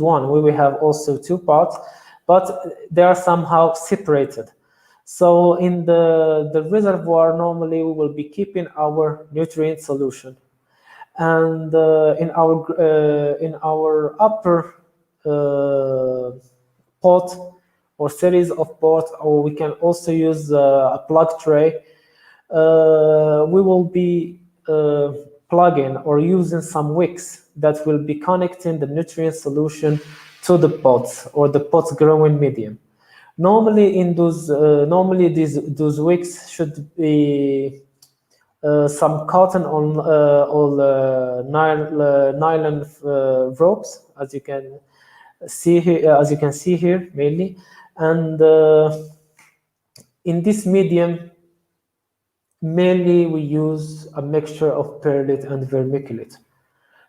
[SPEAKER 4] one, where we have also two parts, but they are somehow separated. So in the reservoir, normally we will be keeping our nutrient solution, and in our upper pot or series of pots, or we can also use a plug tray. We will be plugging or using some wicks that will be connecting the nutrient solution to the pots or the pot's growing medium. Normally, in those wicks should be some cotton or nylon ropes, as you can see here, mainly, and in this medium, mainly we use a mixture of perlite and vermiculite.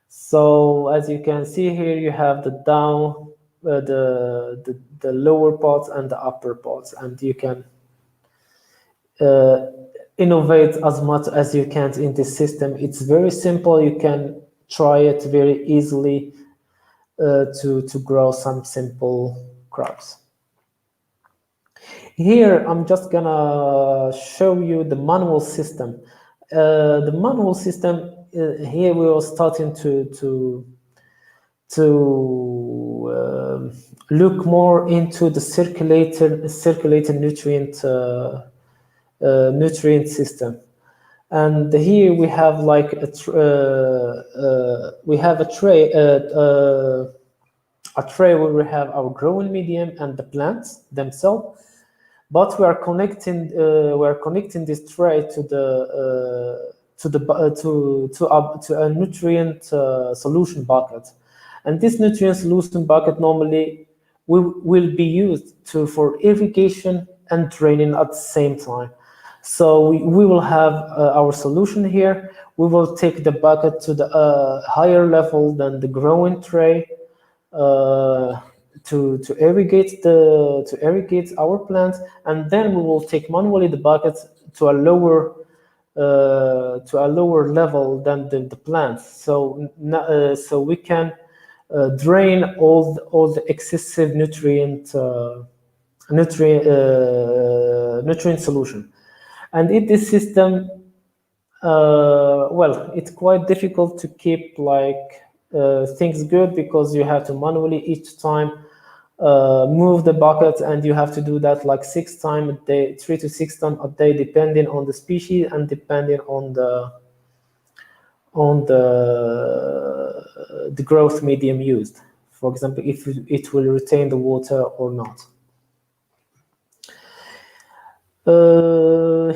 [SPEAKER 4] So as you can see here, you have the down, the lower pots and the upper pots, and you can innovate as much as you can in this system. It's very simple. You can try it very easily to grow some simple crops. Here, I'm just gonna show you the manual system. The manual system, here we are starting to look more into the circulating nutrient system. And here we have like a tray where we have our growing medium and the plants themselves. But we are connecting this tray to a nutrient solution bucket, and this nutrient solution bucket normally will be used for irrigation and draining at the same time. So we will have our solution here. We will take the bucket to the higher level than the growing tray to irrigate our plant, and then we will take manually the bucket to a lower level than the plant. So we can drain all the excessive nutrient solution. And in this system, well, it's quite difficult to keep like things good, because you have to manually each time move the bucket, and you have to do that like 6 times a day, 3 to 6 times a day, depending on the species and depending on the growth medium used. For example, if it will retain the water or not.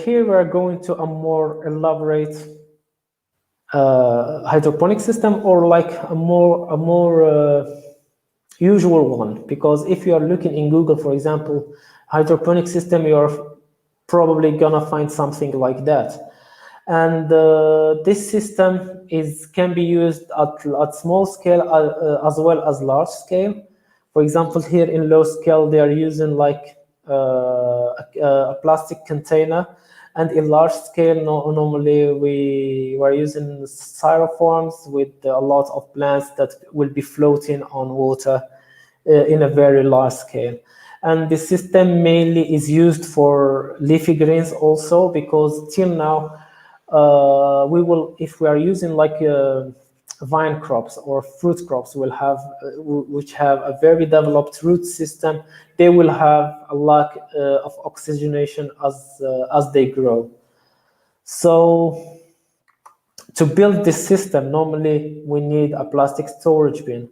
[SPEAKER 4] Here we are going to a more elaborate hydroponic system, or like a more usual one, because if you are looking in Google, for example, hydroponic system, you are probably gonna find something like that. And this system can be used at small scale as well as large scale. For example, here in low scale, they are using like a plastic container, and in large scale, normally we were using styrofoams with a lot of plants that will be floating on water in a very large scale. And the system mainly is used for leafy greens also, because till now, if we are using like vine crops or fruit crops, which have a very developed root system, they will have a lack of oxygenation as they grow. So to build this system, normally we need a plastic storage bin.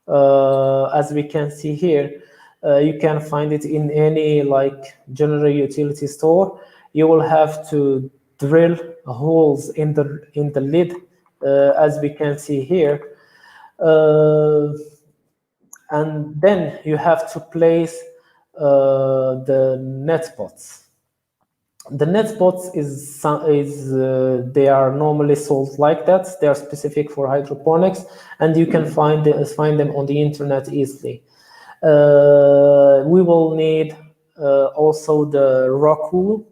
[SPEAKER 4] As we can see here, you can find it in any like general utility store. You will have to drill holes in the lid, as we can see here, and then you have to place the net pots. The net pots they are normally sold like that. They are specific for hydroponics, and you can find them on the internet easily. We will need also the rock wool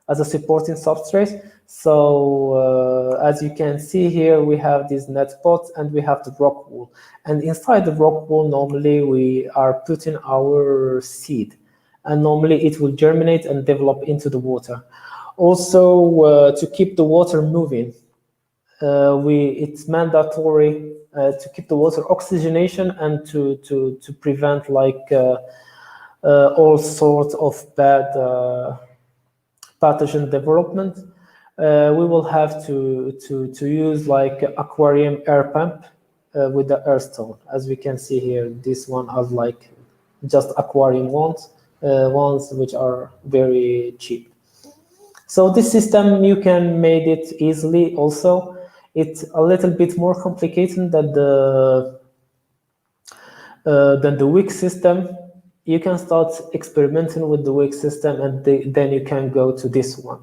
[SPEAKER 4] as a supporting substrate. So as you can see here, we have these net pots and we have the rock wool. And inside the rock wool, normally we are putting our seed, and normally it will germinate and develop into the water. Also, to keep the water moving, it's mandatory to keep the water oxygenation and to prevent like all sorts of bad pathogen development. We will have to use like aquarium air pump with the earth tone. As we can see here, this one are like just aquarium ones which are very cheap. So this system, you can make it easily also. It's a little bit more complicated than the wick system. You can start experimenting with the wick system, and then you can go to this one.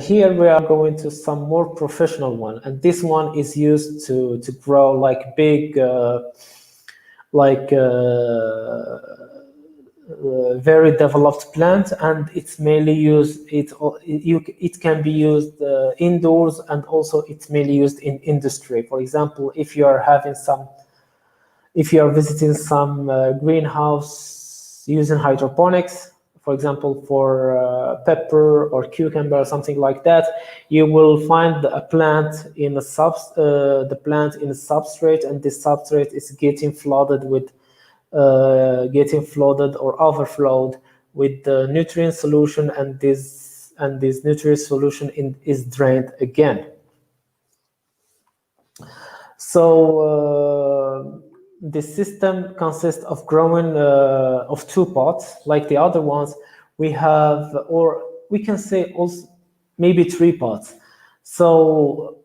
[SPEAKER 4] Here we are going to some more professional one, and this one is used to grow like big very developed plant, and it's mainly used. It can be used indoors, and also it's mainly used in industry. For example, if you are visiting some greenhouse using hydroponics, for example, for pepper or cucumber or something like that, you will find a plant in a substrate, and this substrate is getting flooded or overflowed with the nutrient solution, and this nutrient solution is drained again. So this system consists of growing of two pots, like the other ones. We have, or we can say also maybe 3 pots. So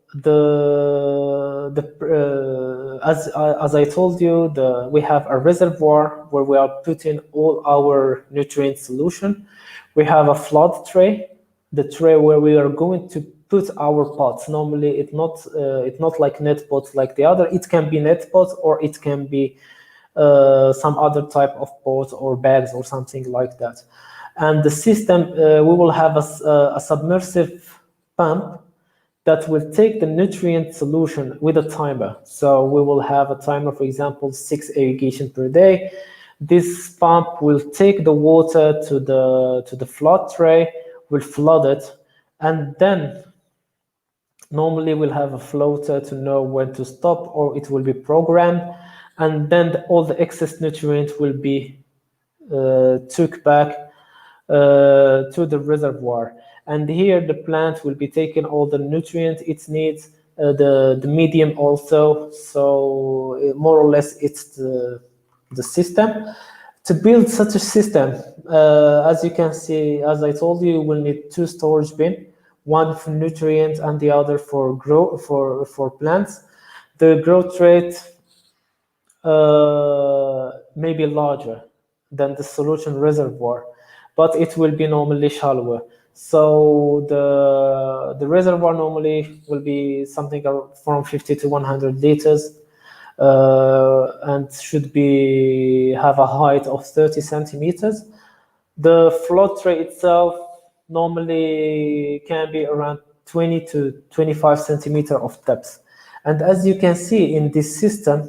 [SPEAKER 4] as I told you, we have a reservoir where we are putting all our nutrient solution. We have a flood tray, the tray where we are going to put our pots. Normally, it's not like net pots like the other. It can be net pots, or it can be some other type of pots or bags or something like that. And the system, we will have a submersive pump that will take the nutrient solution with a timer. So we will have a timer, for example, 6 irrigation per day. This pump will take the water to the flood tray, will flood it, and then normally we'll have a floater to know when to stop, or it will be programmed, and then all the excess nutrient will be took back to the reservoir. And here the plant will be taking all the nutrients it needs, the medium also. So more or less it's the system. To build such a system, as you can see, as I told you, we'll need 2 storage bins, one for nutrients and the other for plants. The growth rate may be larger than the solution reservoir, but it will be normally shallower. So the reservoir normally will be something from 50 to 100 liters, and should have a height of 30 centimeters. The flood tray itself normally can be around 20 to 25 centimeters of depth. And as you can see in this system,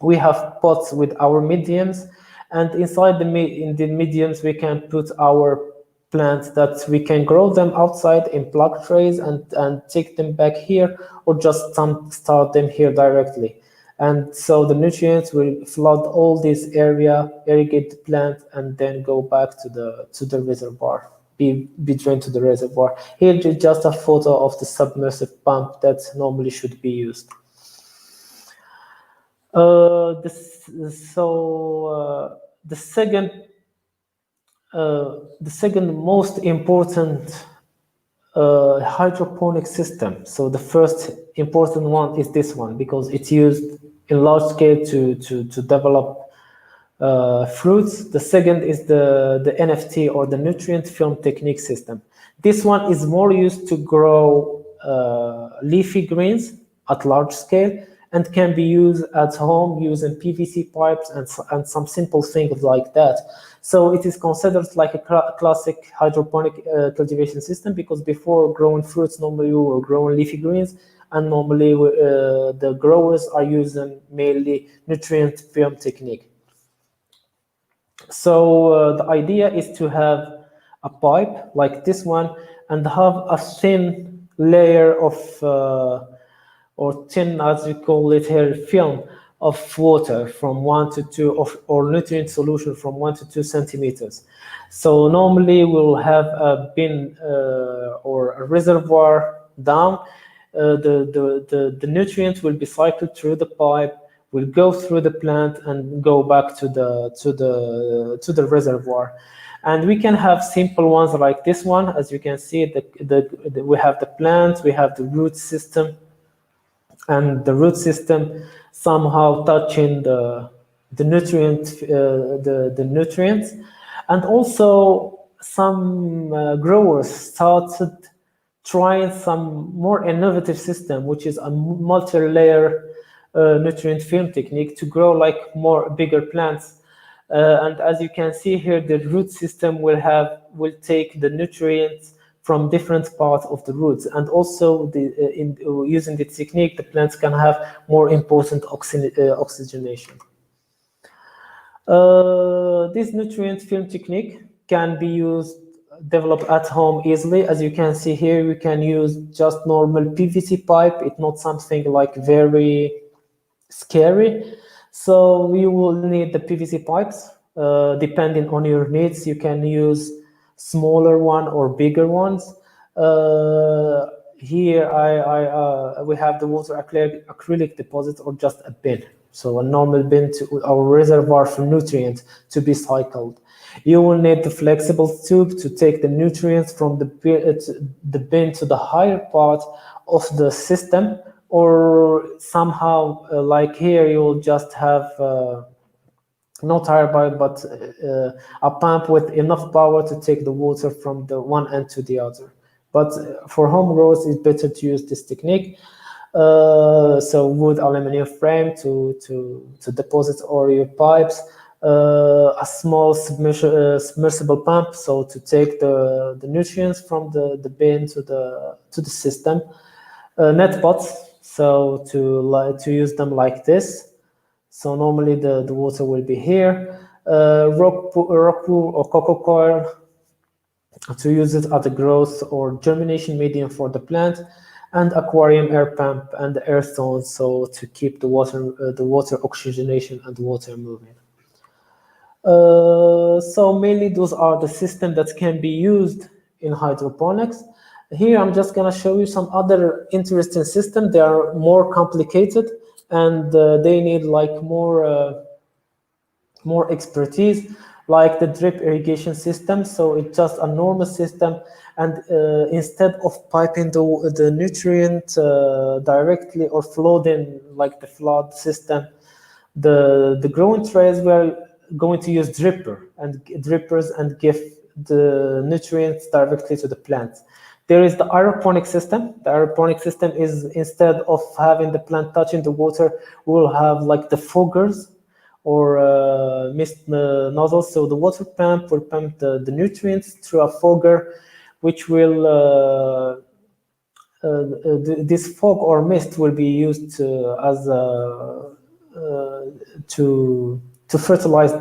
[SPEAKER 4] we have pots with our mediums, and inside in the mediums we can put our plants that we can grow them outside in plug trays and take them back here, or just start them here directly. And so the nutrients will flood all this area, irrigate the plant, and then go back to the reservoir, be drained to the reservoir. Here is just a photo of the submersive pump that normally should be used. The second most important hydroponic system. So the first important one is this one because it's used in large scale to develop fruits. The second is the NFT or the nutrient film technique system. This one is more used to grow leafy greens at large scale and can be used at home using PVC pipes and some simple things like that. So it is considered like a classic hydroponic cultivation system because before growing fruits, normally we were growing leafy greens, and normally the growers are using mainly nutrient film technique. So the idea is to have a pipe like this one and have a thin layer of or thin, as we call it here, film of water from 1 to 2 or nutrient solution from 1 to 2 centimeters. So normally we'll have a bin or a reservoir down. The nutrients will be cycled through the pipe, will go through the plant and go back to the reservoir. And we can have simple ones like this one. As you can see, we have the plant, we have the root system, and the root system somehow touching the nutrients, and also some growers started trying some more innovative system, which is a multi-layer nutrient film technique to grow like bigger plants. And as you can see here, the root system will take the nutrients from different parts of the roots, and also using this technique, the plants can have more important oxygenation. This nutrient film technique can be developed at home easily. As you can see here, we can use just normal PVC pipe. It's not something like very scary. So we will need the PVC pipes. Depending on your needs, you can use smaller one or bigger ones. Here we have the water acrylic deposit or just a bin. So a normal bin to our reservoir for nutrients to be cycled. You will need the flexible tube to take the nutrients from the bin to the higher part of the system, or somehow like here you will just have not higher pipe, but a pump with enough power to take the water from the one end to the other. But for home growers, it's better to use this technique. So wood aluminum frame to deposit all your pipes, a small submersible pump, so to take the nutrients from the bin to the system, net pots, so to use them like this. So normally the water will be here, rock wool or cocoa coir to use it as a growth or germination medium for the plant, and aquarium air pump and the air stones, so to keep the water oxygenation and water moving. So mainly those are the systems that can be used in hydroponics. Here I'm just going to show you some other interesting systems. They are more complicated and they need like more expertise, like the drip irrigation system. So it's just a normal system, and instead of piping the nutrient directly or flooding like the flood system, the growing trays were going to use drippers and give the nutrients directly to the plants. There is the aeroponic system. The aeroponic system is, instead of having the plant touching the water, we'll have like the foggers or mist nozzles. So the water pump will pump the nutrients through a fogger, which will this fog or mist will be used to fertilize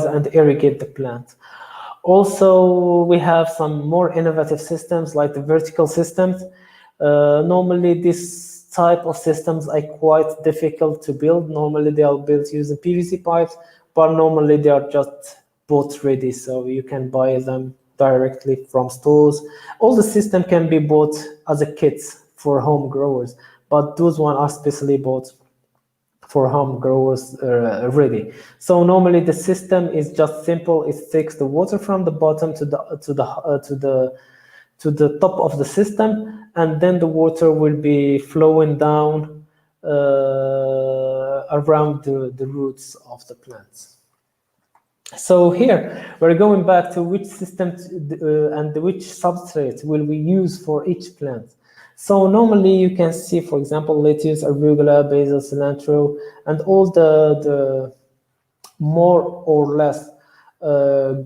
[SPEAKER 4] and irrigate the plant. Also, we have some more innovative systems like the vertical systems. Normally, this type of systems are quite difficult to build. Normally, they are built using PVC pipes, but normally they are just bought ready, so you can buy them directly from stores. All the system can be bought as a kit for home growers, but those ones are specially bought for home growers ready. So normally the system is just simple. It takes the water from the bottom to the top of the system, and then the water will be flowing down around the roots of the plants. So here we're going back to which system and which substrate will we use for each plant. So normally you can see, for example, lettuce, arugula, basil, cilantro, and all the more or less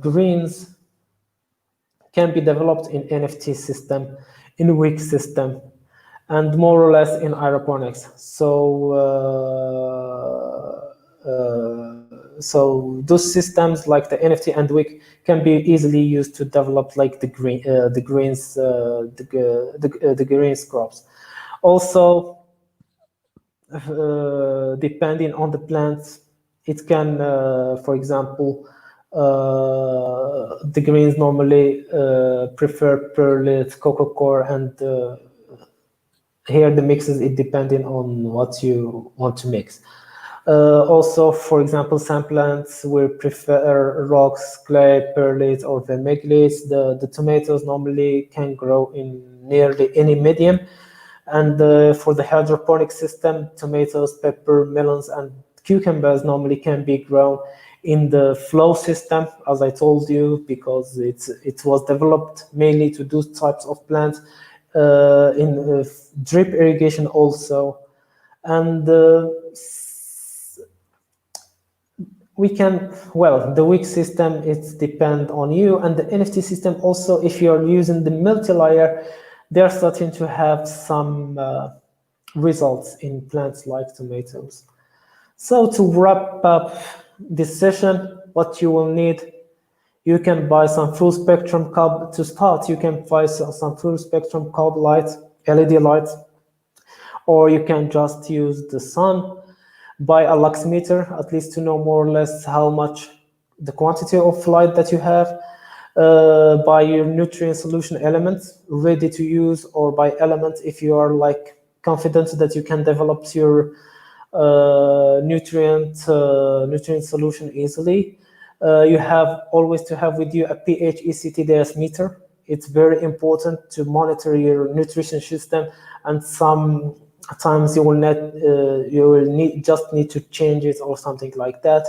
[SPEAKER 4] greens can be developed in NFT system, in wick system, and more or less in hydroponics. So those systems like the NFT and wick can be easily used to develop like the greens crops. Also, depending on the plants, it can, for example, the greens normally prefer perlite, coco coir, and here the mixes, it depending on what you want to mix. Also, for example, some plants will prefer rocks, clay, perlite, or vermiculite. The tomatoes normally can grow in nearly any medium. And for the hydroponic system, tomatoes, pepper, melons, and cucumbers normally can be grown in the flow system, as I told you, because it was developed mainly to those types of plants. In drip irrigation also. And we can, well, the wick system, it depends on you, and the NFT system also, if you're using the multi-layer, they're starting to have some results in plants like tomatoes. So to wrap up this session, what you will need, you can buy some full spectrum bulb to start. You can buy some full spectrum bulb lights, LED lights, or you can just use the sun. Buy a lux meter, at least to know more or less how much the quantity of light that you have. Buy your nutrient solution elements ready to use, or buy elements if you are like confident that you can develop your nutrient solution easily. You have always to have with you a pH ECTDS meter. It's very important to monitor your nutrition system, and sometimes you will just need to change it or something like that.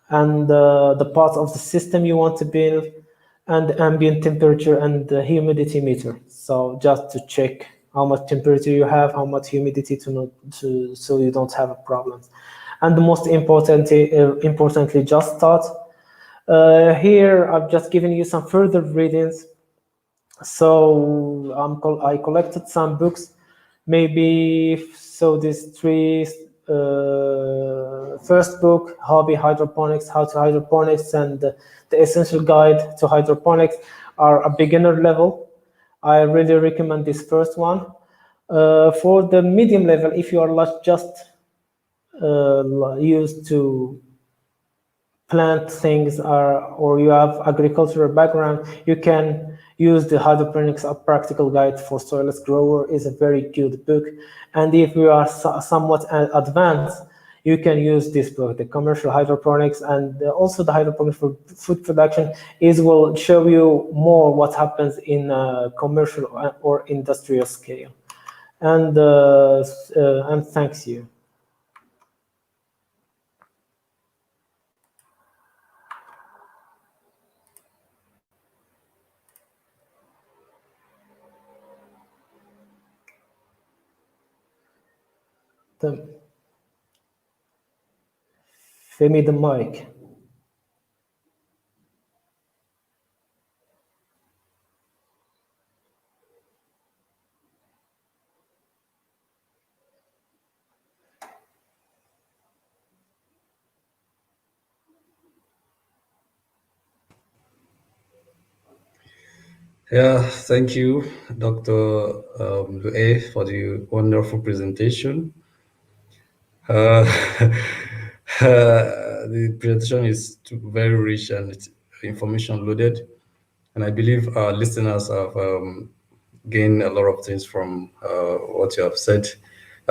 [SPEAKER 4] And the part of the system you want to build, and the ambient temperature and the humidity meter. So just to check how much temperature you have, how much humidity so you don't have a problem. And the most importantly, just start. Here I've just given you some further readings. So I collected some books, maybe. So these three, first book, Hobby Hydroponics, How to Hydroponics, and the Essential Guide to Hydroponics are a beginner level. I really recommend this first one. For the medium level, if you are just used to plant things, or you have agricultural background, you can use the Hydroponics, A Practical Guide for Soilless Grower. Is a very good book. And if you are somewhat advanced, you can use this book, the Commercial Hydroponics, and also the Hydroponics for Food Production. Will show you more what happens in commercial or industrial scale. And thanks you. Give me the mic.
[SPEAKER 1] Yeah, thank you, Dr. Louay, for the wonderful presentation. The presentation is very rich and it's information loaded, and I believe our listeners have gained a lot of things from what you have said.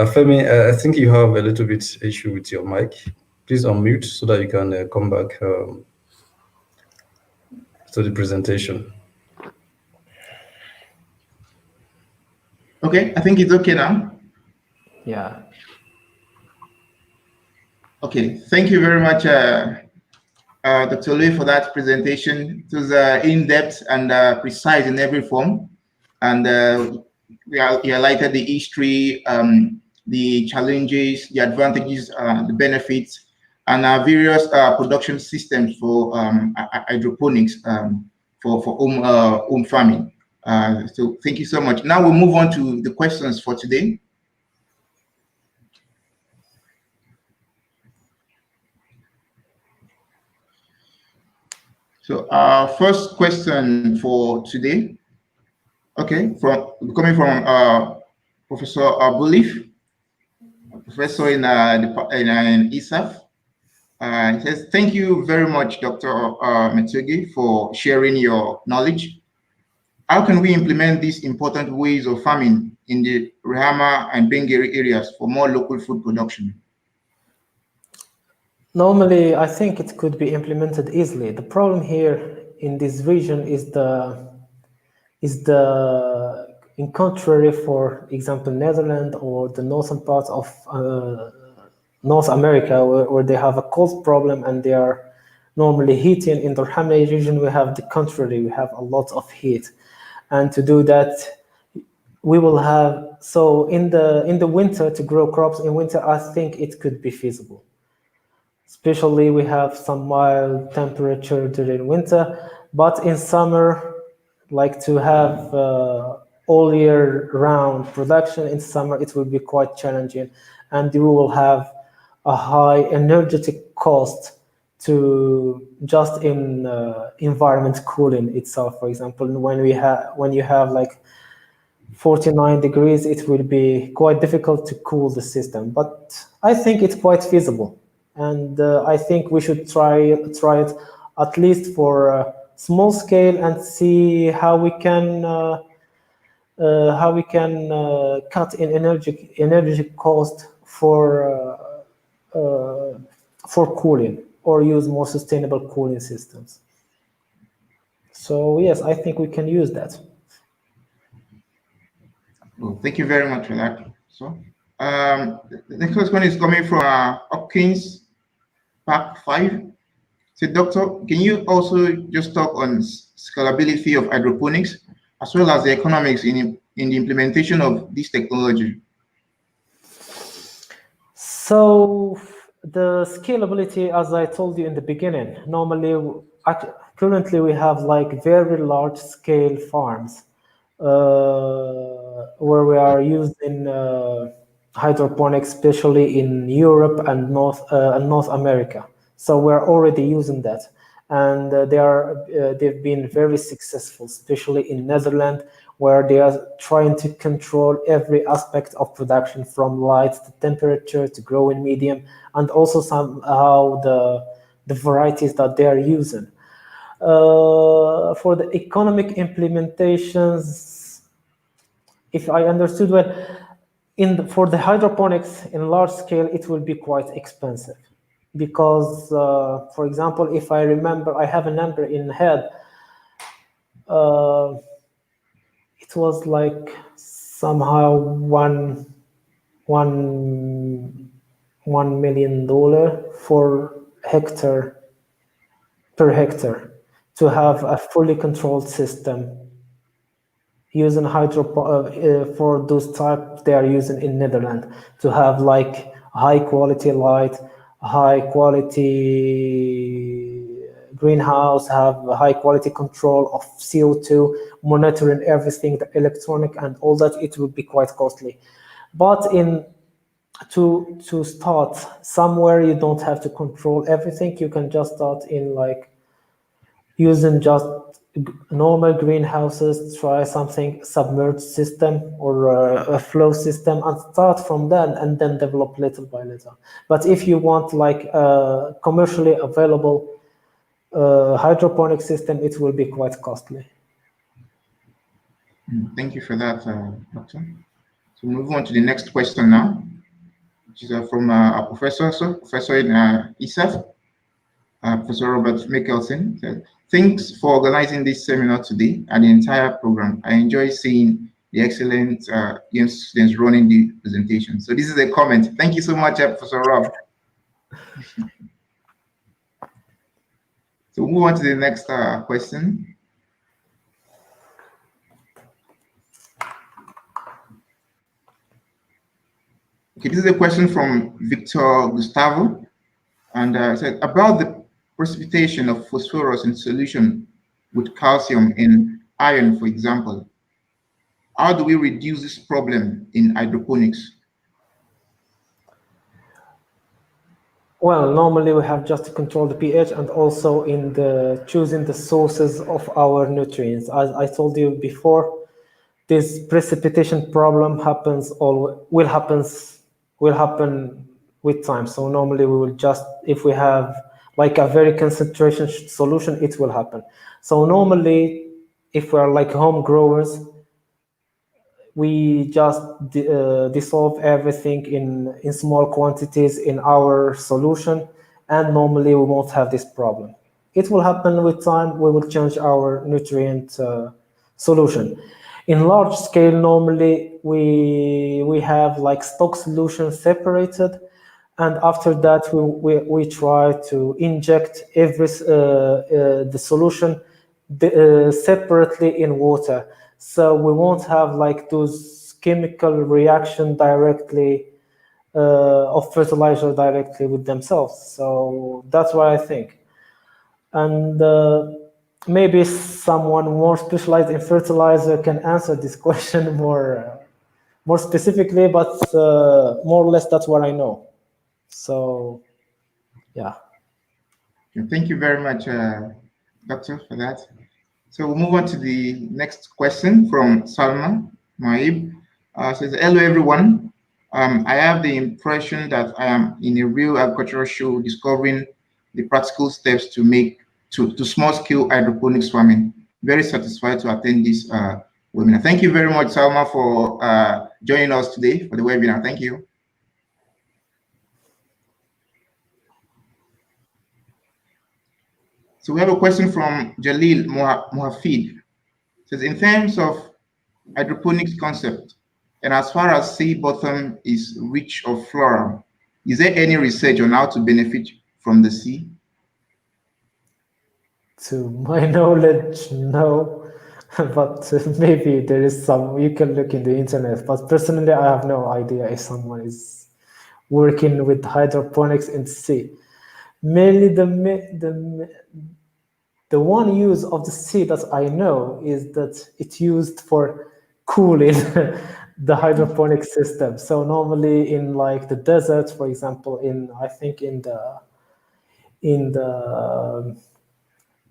[SPEAKER 1] Femi, I think you have a little bit issue with your mic. Please unmute so that you can come back to the presentation.
[SPEAKER 2] Okay, I think it's okay now.
[SPEAKER 4] Yeah.
[SPEAKER 2] Okay, thank you very much, Dr. Louay, for that presentation. It was in-depth and precise in every form. And you highlighted the history, the challenges, the advantages, the benefits, and various production systems for hydroponics for home farming. So thank you so much. Now we'll move on to the questions for today. So our first question for today, okay, coming from Professor Bulif, professor in ISAF. He says, thank you very much, Dr. METOUGUI, for sharing your knowledge. How can we implement these important ways of farming in the Rehama and Bengeri areas for more local food production?
[SPEAKER 4] Normally, I think it could be implemented easily. The problem here in this region is in contrary, for example, Netherlands or the northern parts of North America, where they have a cold problem and they are normally heating. In the Rehama region, we have the contrary. We have a lot of heat, and to do that, we will have, so in the winter, to grow crops in winter, I think it could be feasible. Especially we have some mild temperature during winter, but in summer, like to have all year round production in summer, it will be quite challenging, and you will have a high energetic cost to just in environment cooling itself. For example, when you have like 49 degrees, it will be quite difficult to cool the system, but I think it's quite feasible. And I think we should try it at least for a small scale and see how we can cut in energy cost for cooling, or use more sustainable cooling systems. So yes, I think we can use that.
[SPEAKER 2] Well, thank you very much for that. So the next question is coming from Hopkins Park 5. So, Doctor, can you also just talk on scalability of hydroponics as well as the economics in the implementation of this technology?
[SPEAKER 4] So the scalability, as I told you in the beginning, normally, currently we have like very large scale farms where we are using hydroponics, especially in Europe and North America. So we're already using that, and they've been very successful, especially in Netherlands, where they are trying to control every aspect of production, from light to temperature to growing medium, and also somehow the varieties that they are using. For the economic implementations, if I understood well, for the hydroponics in large scale, it will be quite expensive. Because, for example, if I remember, I have a number in head. It was like somehow $1 million per hectare to have a fully controlled system using for those type they are using in Netherlands, to have like high quality light, high quality greenhouse, have high quality control of CO2, monitoring everything, the electronic and all that. It would be quite costly. But to start somewhere, you don't have to control everything. You can just start in like using just normal greenhouses, try something submerged system or a flow system, and start from that, and then develop little by little. But if you want like a commercially available hydroponic system, it will be quite costly.
[SPEAKER 2] Thank you for that, Doctor. So move on to the next question now, which is from our professor in ISAF, Professor Robert Mickelson. Thanks for organizing this seminar today and the entire program. I enjoy seeing the excellent students running the presentation. So this is a comment. Thank you so much, Professor Rob. So we'll move on to the next question. Okay, this is a question from Victor Gustavo, and said about the precipitation of phosphorus in solution with calcium and iron, for example. How do we reduce this problem in hydroponics?
[SPEAKER 4] Well, normally we have just to control the pH and also in the choosing the sources of our nutrients. As I told you before, this precipitation problem will happen with time. So normally we will just, if we have like a very concentration solution, it will happen. So normally, if we are like home growers, we just dissolve everything in small quantities in our solution, and normally we won't have this problem. It will happen with time. We will change our nutrient solution. In large scale, normally we have like stock solution separated, and after that we try to inject the solution separately in water. So we won't have like those chemical reaction directly of fertilizer directly with themselves. So that's what I think. And maybe someone more specialized in fertilizer can answer this question more specifically, but more or less that's what I know. So, yeah.
[SPEAKER 2] Thank you very much, Doctor, for that. So we'll move on to the next question from Salma Maib. Says, hello everyone. I have the impression that I am in a real agricultural show discovering the practical steps to make to small-scale hydroponics farming. Very satisfied to attend this webinar. Thank you very much, Salma, for joining us today for the webinar. Thank you. So we have a question from Jalil Mohafid. Says, in terms of hydroponics concept, and as far as sea bottom is rich of flora, is there any research on how to benefit from the sea?
[SPEAKER 4] To my knowledge, no, but maybe there is some, you can look in the internet, but personally I have no idea if someone is working with hydroponics in the sea. Mainly the one use of the sea that I know is that it's used for cooling the hydroponic system. So normally in like the desert, for example, I think in the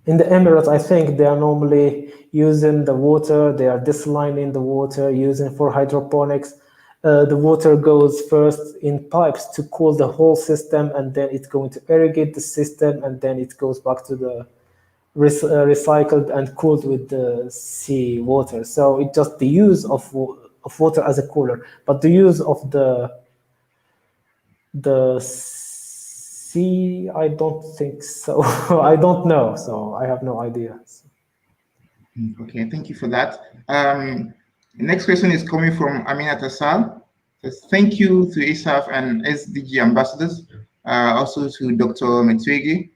[SPEAKER 4] Emirates, I think they are normally using the water, they are desalining the water, using for hydroponics. The water goes first in pipes to cool the whole system, and then it's going to irrigate the system, and then it goes back to the recycled and cooled with the sea water. So it's just the use of water as a cooler, but the use of the sea, I don't think so. I don't know, so I have no idea.
[SPEAKER 2] Okay, thank you for that. The next question is coming from Aminat Asal. Says, thank you to ISAF and SDG ambassadors, also to Dr. METOUGUI.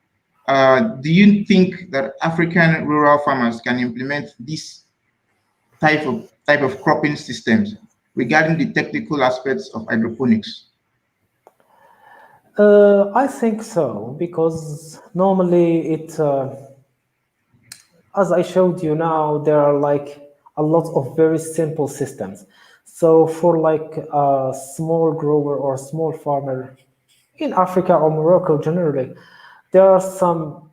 [SPEAKER 2] Do you think that African rural farmers can implement this type of cropping systems regarding the technical aspects of hydroponics?
[SPEAKER 4] I think so, because normally it, as I showed you now, there are like a lot of very simple systems. So for like a small grower or small farmer in Africa or Morocco generally, there are some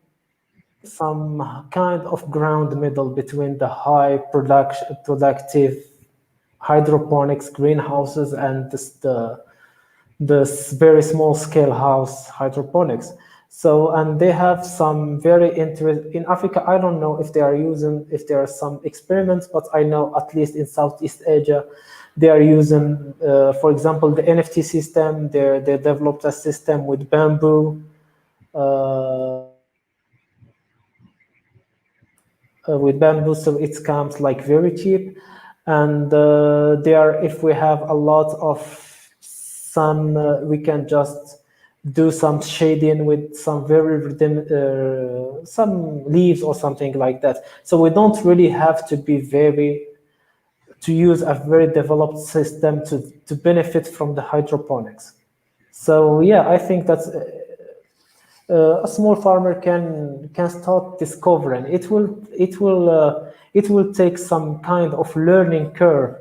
[SPEAKER 4] kind of ground middle between the high productive hydroponics greenhouses and this very small scale house hydroponics. So, and they have some very interesting, in Africa, I don't know if there are some experiments, but I know at least in Southeast Asia, They are using, for example, the NFT system. They developed a system with bamboo. With bamboo, so it comes like very cheap, and if we have a lot of sun, we can just do some shading with some some leaves or something like that. So we don't really have to to use a very developed system to benefit from the hydroponics. So yeah, I think that's a small farmer can start discovering. It will take some kind of learning curve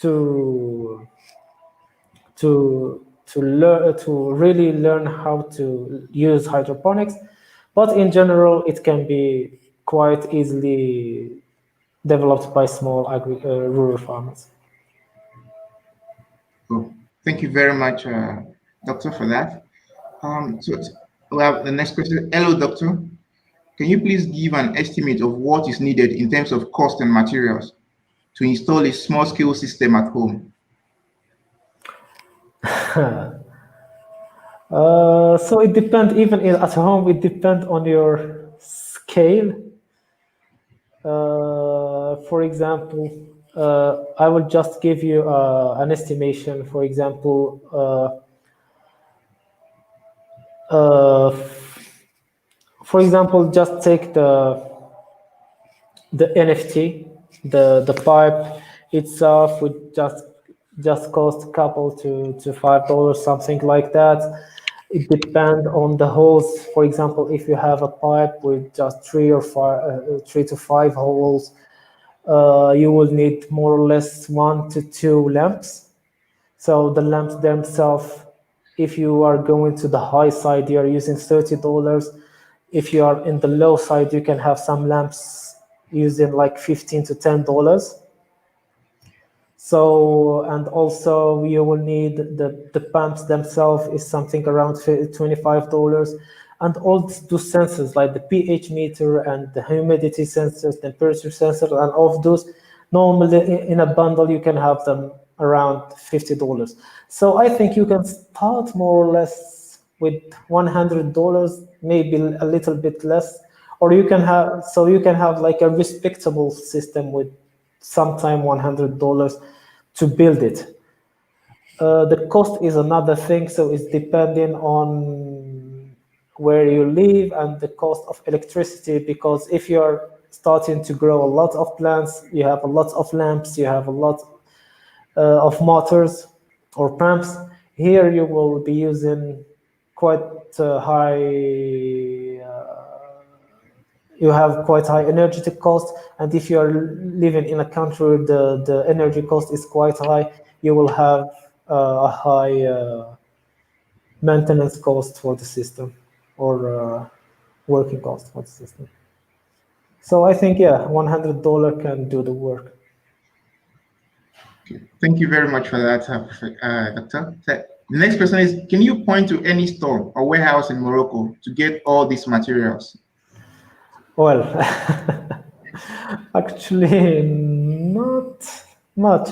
[SPEAKER 4] to really learn how to use hydroponics, but in general it can be quite easily developed by small rural farmers.
[SPEAKER 2] Oh, thank you very much, Doctor, for that. So we have the next question. Hello, Doctor. Can you please give an estimate of what is needed in terms of cost and materials to install a small-scale system at home?
[SPEAKER 4] So it depends, even at home, it depends on your scale. For example, I will just give you an estimation. For example, just take the NFT, the pipe itself would just cost a couple to $5, something like that. It depends on the holes. For example, if you have a pipe with just 3 to 5 holes, you will need more or less 1 to 2 lamps. So the lamps themselves, if you are going to the high side, you are using $30. If you are in the low side, you can have some lamps using like $15 to $10. So, and also you will need the pumps themselves is something around $25. And all those sensors like the pH meter and the humidity sensors, temperature sensor, and all of those, normally in a bundle you can have them around $50. So I think you can start more or less with $100, maybe a little bit less, or you can have like a respectable system with sometime $100 to build it. The cost is another thing, so it's depending on where you live and the cost of electricity, because if you're starting to grow a lot of plants, you have a lot of lamps, you have a lot of motors or pumps. Here you will be using quite you have quite high energetic cost, and if you are living in a country where the energy cost is quite high, you will have a high maintenance cost for the system, or working cost for the system. So I think, yeah, $100 can do the work.
[SPEAKER 2] Okay. Thank you very much for that, Doctor. The next question is, can you point to any store or warehouse in Morocco to get all these materials?
[SPEAKER 4] Well, actually, not much.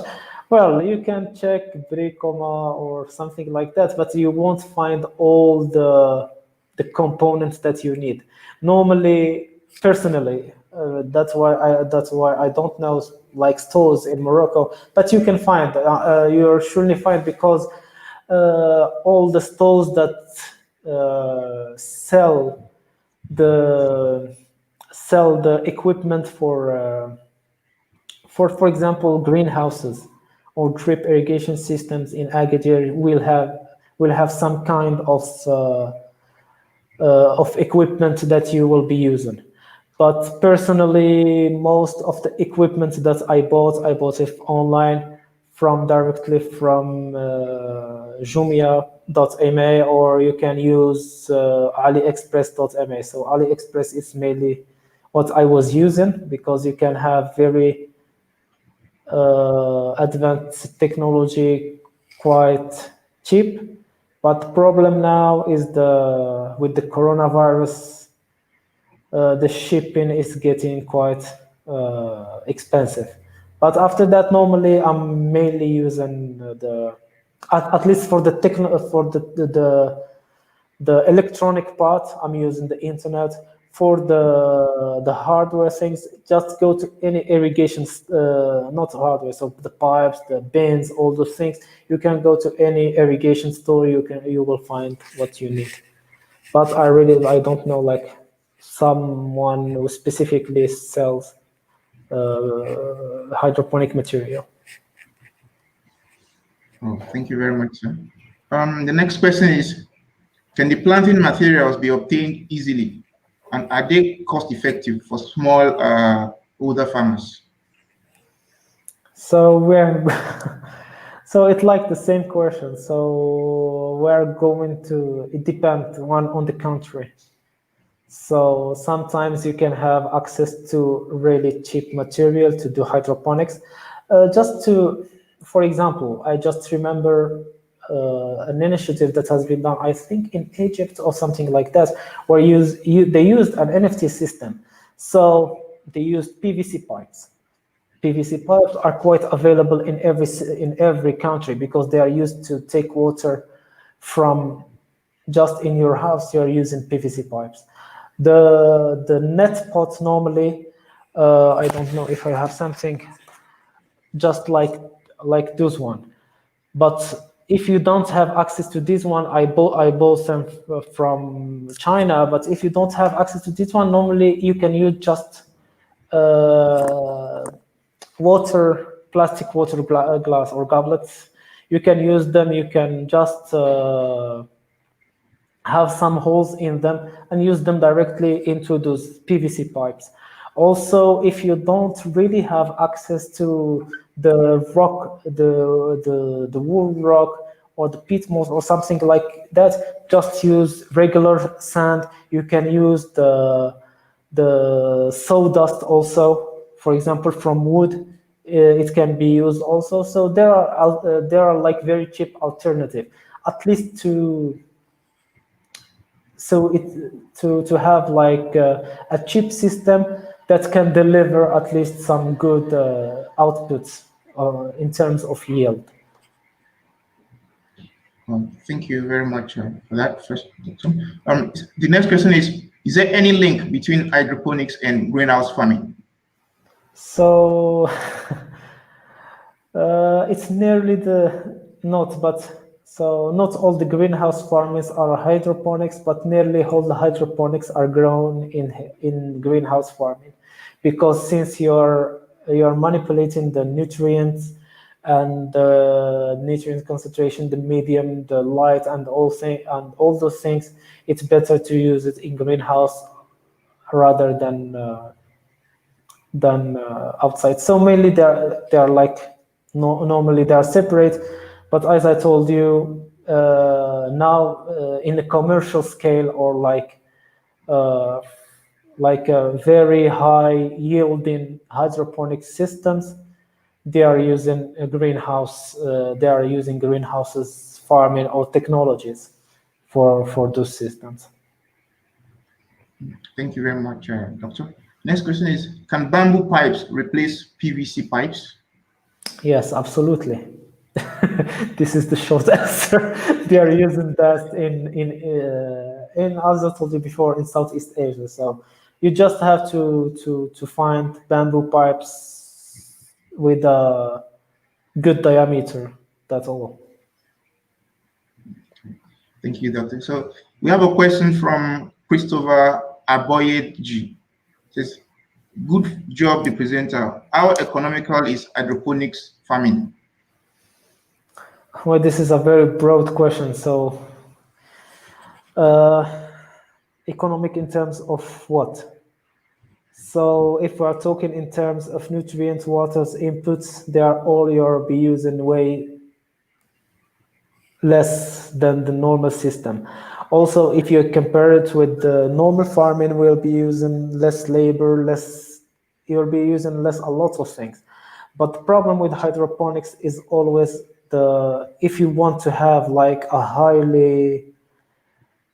[SPEAKER 4] Well, you can check Bricoma or something like that, but you won't find all the components that you need. Normally, personally, that's why I don't know like stores in Morocco, but you can find you're surely find, because all the stores that sell the equipment for example, greenhouses or drip irrigation systems in Agadir will have some kind of equipment that you will be using. But personally, most of the equipment that I bought it online directly from Jumia.ma, or you can use AliExpress.ma. So AliExpress is mainly what I was using, because you can have very advanced technology quite cheap. But problem now is with the coronavirus, the shipping is getting quite expensive. But after that, normally I'm mainly using at least for the the electronic part, I'm using the internet. For the hardware things, just go to any irrigation, not hardware, so the pipes, the bins, all those things. You can go to any irrigation store. You will find what you need. But I don't know like someone who specifically sells hydroponic material.
[SPEAKER 2] Oh, thank you very much, sir. The next question is, can the planting materials be obtained easily? And are they cost effective for small older farmers?
[SPEAKER 4] So we're so it's like the same question. So we're going to, it depends on the country. So sometimes you can have access to really cheap material to do hydroponics. For example, I just remember an initiative that has been done, I think in Egypt or something like that, where they used an NFT system. So they used PVC pipes. PVC pipes are quite available in every country because they are used to take water from just in your house. You are using PVC pipes. The net pots normally, I don't know if I have something just like this one, but if you don't have access to this one, I bought them from China. But if you don't have access to this one, normally you can use just plastic water glass or goblets. You can use them. You can just have some holes in them and use them directly into those PVC pipes. Also, if you don't really have access to the rock, the wool rock or the peat moss or something like that, just use regular sand. You can use the sawdust also, for example, from wood. It can be used also. So there are like very cheap alternative, at least to have like a cheap system that can deliver at least some good outputs in terms of yield.
[SPEAKER 2] Thank you very much for that first. The next question is there any link between hydroponics and greenhouse farming?
[SPEAKER 4] So it's nearly not all the greenhouse farmers are hydroponics, but nearly all the hydroponics are grown in greenhouse farming, because since you're manipulating the nutrients and the nutrient concentration, the medium, the light, and all those things, it's better to use it in greenhouse rather than outside. So mainly they're like normally they are separate, but as I told you, now in a commercial scale or like a very high yielding hydroponic systems, they are using a greenhouse. They are using greenhouses farming or technologies for those systems.
[SPEAKER 2] Thank you very much, Doctor. Next question is, can bamboo pipes replace PVC pipes?
[SPEAKER 4] Yes, absolutely. This is the short answer. They are using that in as I told you before, in Southeast Asia. So you just have to find bamboo pipes with a good diameter. That's all.
[SPEAKER 2] Thank you, Doctor. So we have a question from Christopher Aboyed G. It says, good job, the presenter. How economical is hydroponics farming?
[SPEAKER 4] Well, this is a very broad question. So, economic in terms of what? So, if we are talking in terms of nutrients, waters, inputs, they are all you'll be using way less than the normal system. Also, if you compare it with the normal farming, we'll be using less labor, you'll be using less a lot of things. But the problem with hydroponics is always if you want to have like a highly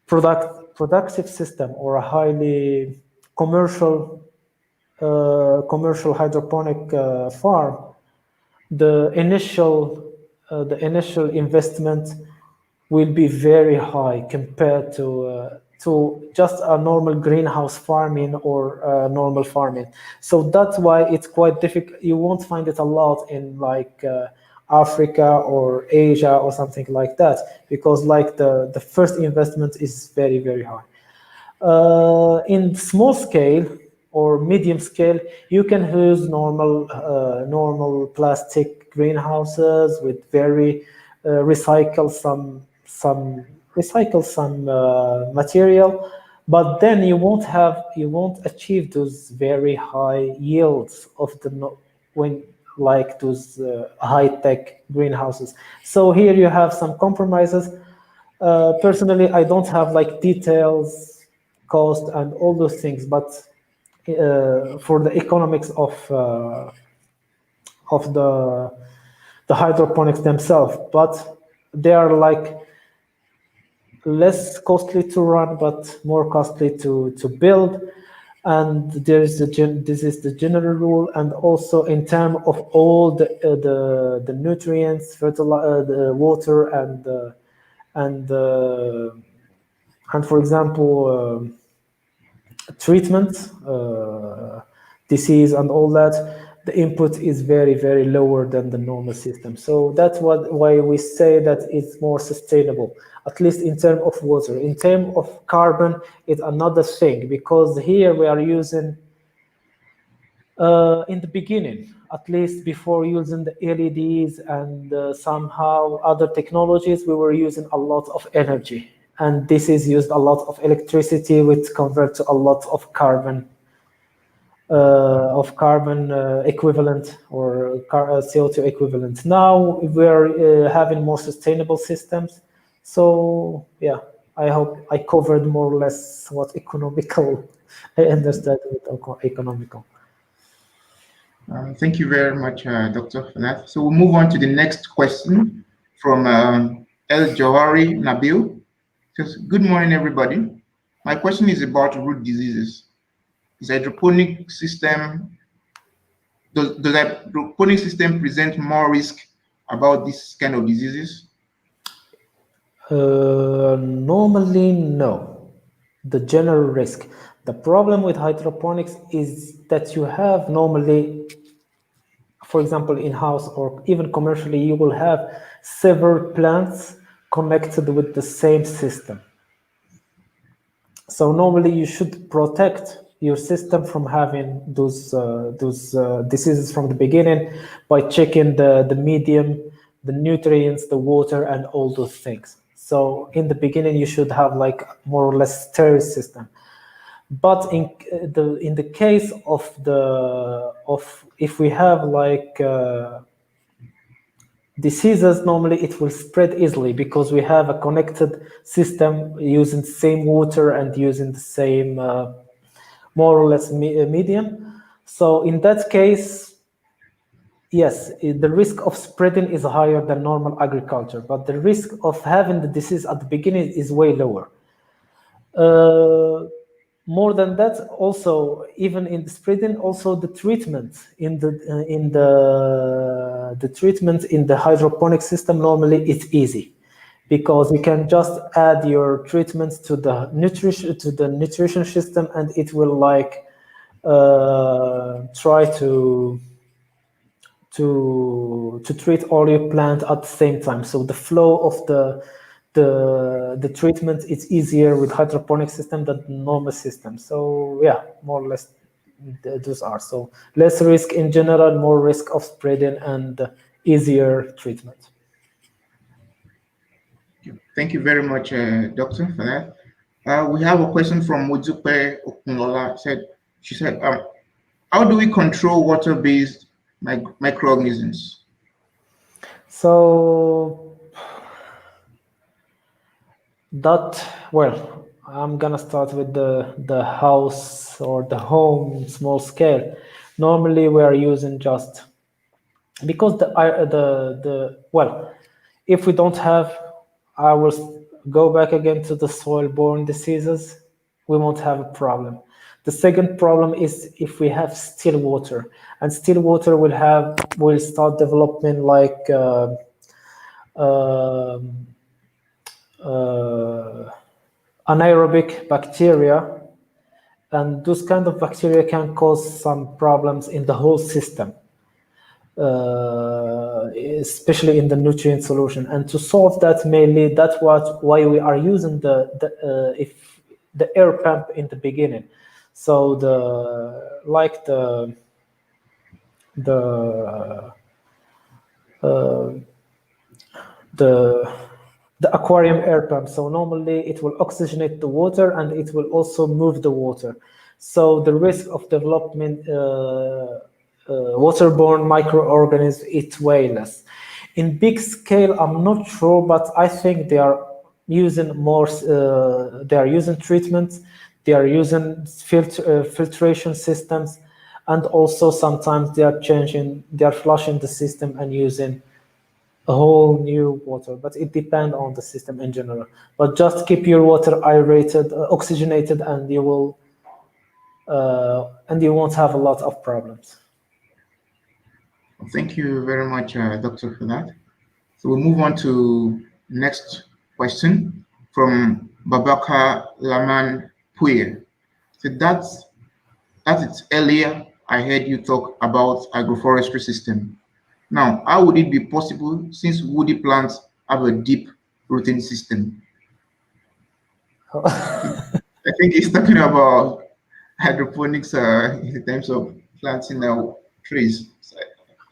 [SPEAKER 4] productive system or a highly commercial hydroponic farm, the initial investment will be very high compared to just a normal greenhouse farming or normal farming. So that's why it's quite difficult. You won't find it a lot in like Africa or Asia or something like that, because like the first investment is very, very high. In small scale or medium scale, you can use normal plastic greenhouses with very recycle some material, but then you won't achieve those very high yields of when like those high-tech greenhouses. So here you have some compromises. Personally, I don't have like details, cost, and all those things, but for the economics of the hydroponics themselves, but they are like less costly to run, but more costly to build. And this is the general rule. And also in terms of all the nutrients, the water, and for example, treatment, disease, and all that, the input is very, very lower than the normal system. So that's why we say that it's more sustainable, at least in terms of water. In terms of carbon, it's another thing, because here we are using, in the beginning, at least before using the LEDs and somehow other technologies, we were using a lot of energy. And this is used a lot of electricity, which converts to a lot of carbon equivalent or CO2 equivalent. Now we're having more sustainable systems. So yeah, I hope I covered more or less what economical I understand with economical.
[SPEAKER 2] Thank you very much, Doctor, for that. So we'll move on to the next question from El Johari Nabil. It says, good morning, everybody. My question is about root diseases. Does the hydroponic system present more risk about this kind of diseases?
[SPEAKER 4] Normally, no. The general risk. The problem with hydroponics is that you have normally, for example, in-house or even commercially, you will have several plants connected with the same system. So normally you should protect your system from having those diseases from the beginning by checking the medium, the nutrients, the water, and all those things. So in the beginning, you should have like more or less sterile system. But in the case of if we have like diseases, normally it will spread easily because we have a connected system using the same water and using the same more or less medium. So in that case, yes, the risk of spreading is higher than normal agriculture, but the risk of having the disease at the beginning is way lower. More than that, also, even in the spreading, also the treatment in the treatment in the hydroponic system, normally it's easy because you can just add your treatments to the nutrition system, and it will like try to treat all your plant at the same time. So the flow of the treatment is easier with hydroponic system than normal system. So yeah, more or less those are. So less risk in general, more risk of spreading, and easier treatment.
[SPEAKER 2] Thank you very much, Doctor, for that. We have a question from Mujupe Okunlola. She said, how do we control water-based microorganisms?
[SPEAKER 4] So well, I'm gonna start with the house or the home small scale. Normally we are using just because well, if we don't have, I will go back again to the soil-borne diseases. we won't have a problem. The second problem is if we have still water, and still water will start developing like anaerobic bacteria, and those kind of bacteria can cause some problems in the whole system, especially in the nutrient solution. And to solve that, mainly that's why we are using the air pump in the beginning. So the aquarium air pump. So normally it will oxygenate the water and it will also move the water. So the risk of development waterborne microorganisms is way less. In big scale, I'm not sure, but I think they are using more. They are using treatments. They are using filtration systems, and also sometimes they are flushing the system and using a whole new water, but it depends on the system in general. But just keep your water aerated, oxygenated, and you won't have a lot of problems.
[SPEAKER 2] Thank you very much, Doctor, for that. So we'll move on to next question from Babaka Laman Puye. So that's it. Earlier, I heard you talk about agroforestry system. Now, how would it be possible since woody plants have a deep rooting system? I think he's talking about hydroponics in terms of planting trees.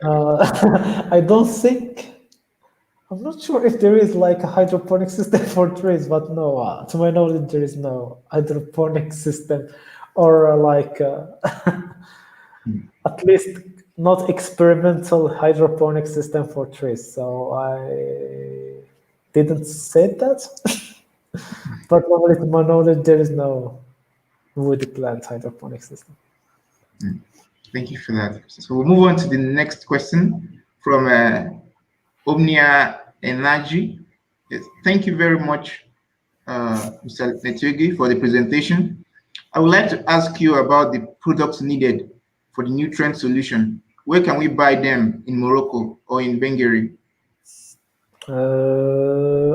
[SPEAKER 4] I don't think. I'm not sure if there is like a hydroponic system for trees, but no, to my knowledge, there is no hydroponic system, or at least not experimental hydroponic system for trees. So I didn't say that, but normally, to my knowledge, there is no woody plant hydroponic system.
[SPEAKER 2] Thank you for that. So we'll move on to the next question from Omnia Energy. Yes, thank you very much, Mr. METOUGUI, for the presentation. I would like to ask you about the products needed for the nutrient solution. Where can we buy them in Morocco or in Bengary?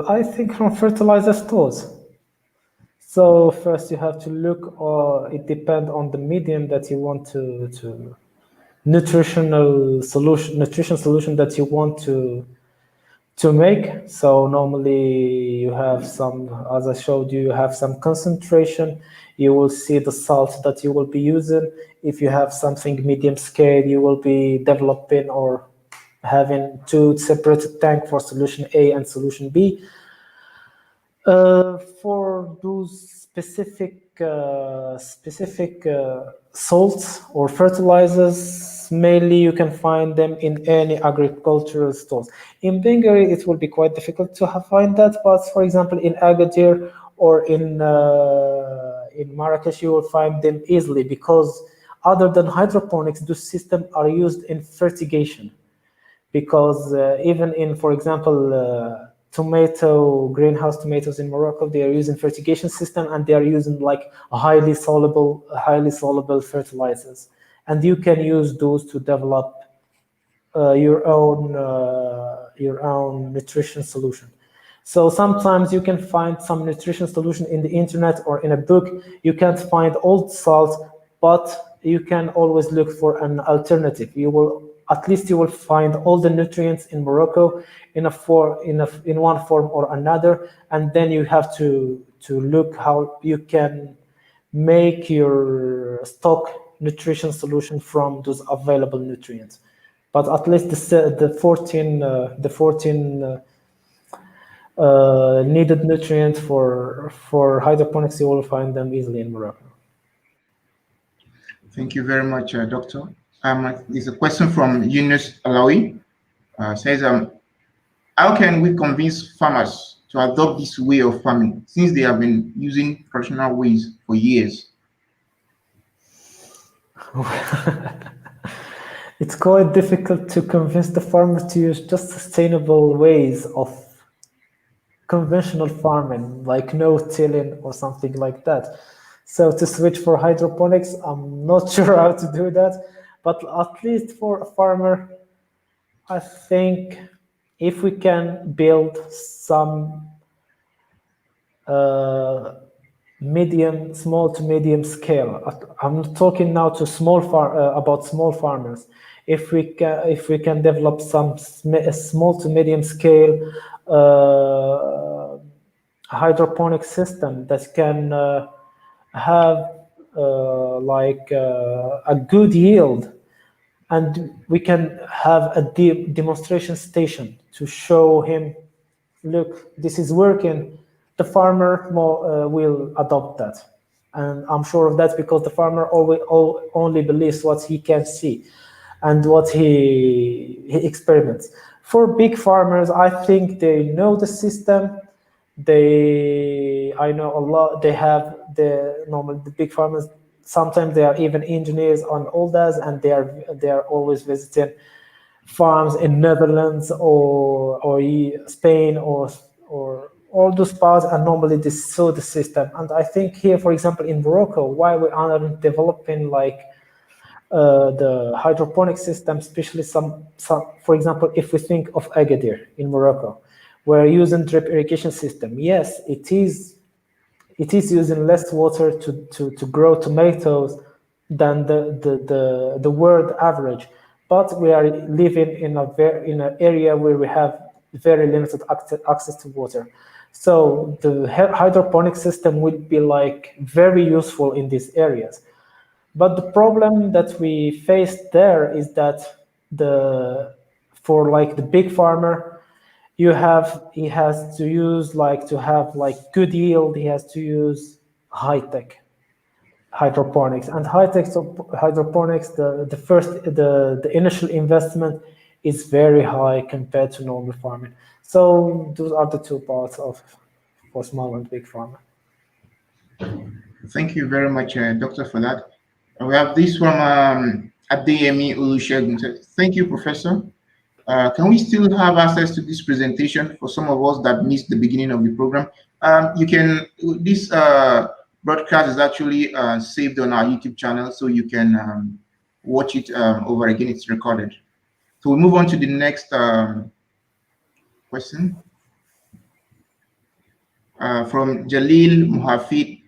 [SPEAKER 4] I think from fertilizer stores. So first you have to look, or it depends on the medium that you want to nutrition solution that you want to make. So normally you have some, as I showed you, you have some concentration. You will see the salt that you will be using. If you have something medium scale, you will be developing or having two separate tanks for solution A and solution B. For those specific salts or fertilizers, mainly you can find them in any agricultural stores. In Bengary, it will be quite difficult to find that, but for example, in Agadir or in Marrakesh, you will find them easily, because other than hydroponics, those systems are used in fertigation. Because even in, for example, greenhouse tomatoes in Morocco, they are using fertigation system, and they are using like a highly soluble fertilizers, and you can use those to develop your own nutrition solution. So sometimes you can find some nutrition solution in the internet or in a book. You can't find old salt, but you can always look for an alternative. At least you will find all the nutrients in Morocco in one form or another, and then you have to look how you can make your stock nutrition solution from those available nutrients. But at least the 14 needed nutrients for hydroponics, you will find them easily in Morocco.
[SPEAKER 2] Thank you very much, Doctor. There's a question from Yunus Alawi. Says, how can we convince farmers to adopt this way of farming since they have been using traditional ways for years?
[SPEAKER 4] It's quite difficult to convince the farmers to use just sustainable ways of conventional farming, like no tilling or something like that. So to switch for hydroponics, I'm not sure how to do that, but at least for a farmer, I think if we can build some small to medium scale. I'm talking now to about small farmers. If we can develop some small to medium scale hydroponic system that can have a good yield, and we can have a demonstration station to show him, look, this is working, the farmer will adopt that. And I'm sure of that because the farmer only believes what he can see and what he experiments. For big farmers, I think they know the system. I know a lot. They have the big farmers. Sometimes they are even engineers on all that, and they are always visiting farms in Netherlands or Spain or all those parts, and normally they saw the system. And I think here, for example, in Morocco, why we aren't developing like the hydroponic system, especially some, for example, if we think of Agadir in Morocco, we're using drip irrigation system. Yes, it is using less water to grow tomatoes than the world average, but we are living in an area where we have very limited access to water. So the hydroponic system would be like very useful in these areas. But the problem that we faced there is that for like the big farmer, he has to use to have good yield, he has to use high-tech hydroponics. And high-tech hydroponics, the initial investment is very high compared to normal farming. So those are the two parts for small and big farmer.
[SPEAKER 2] Thank you very much, Doctor, for that. And we have this from Adeyemi Olusegun. Thank you, Professor. Can we still have access to this presentation for some of us that missed the beginning of the program? This broadcast is actually saved on our YouTube channel, so you can watch it over again. It's recorded. So we move on to the next question from Jalil Muhafid.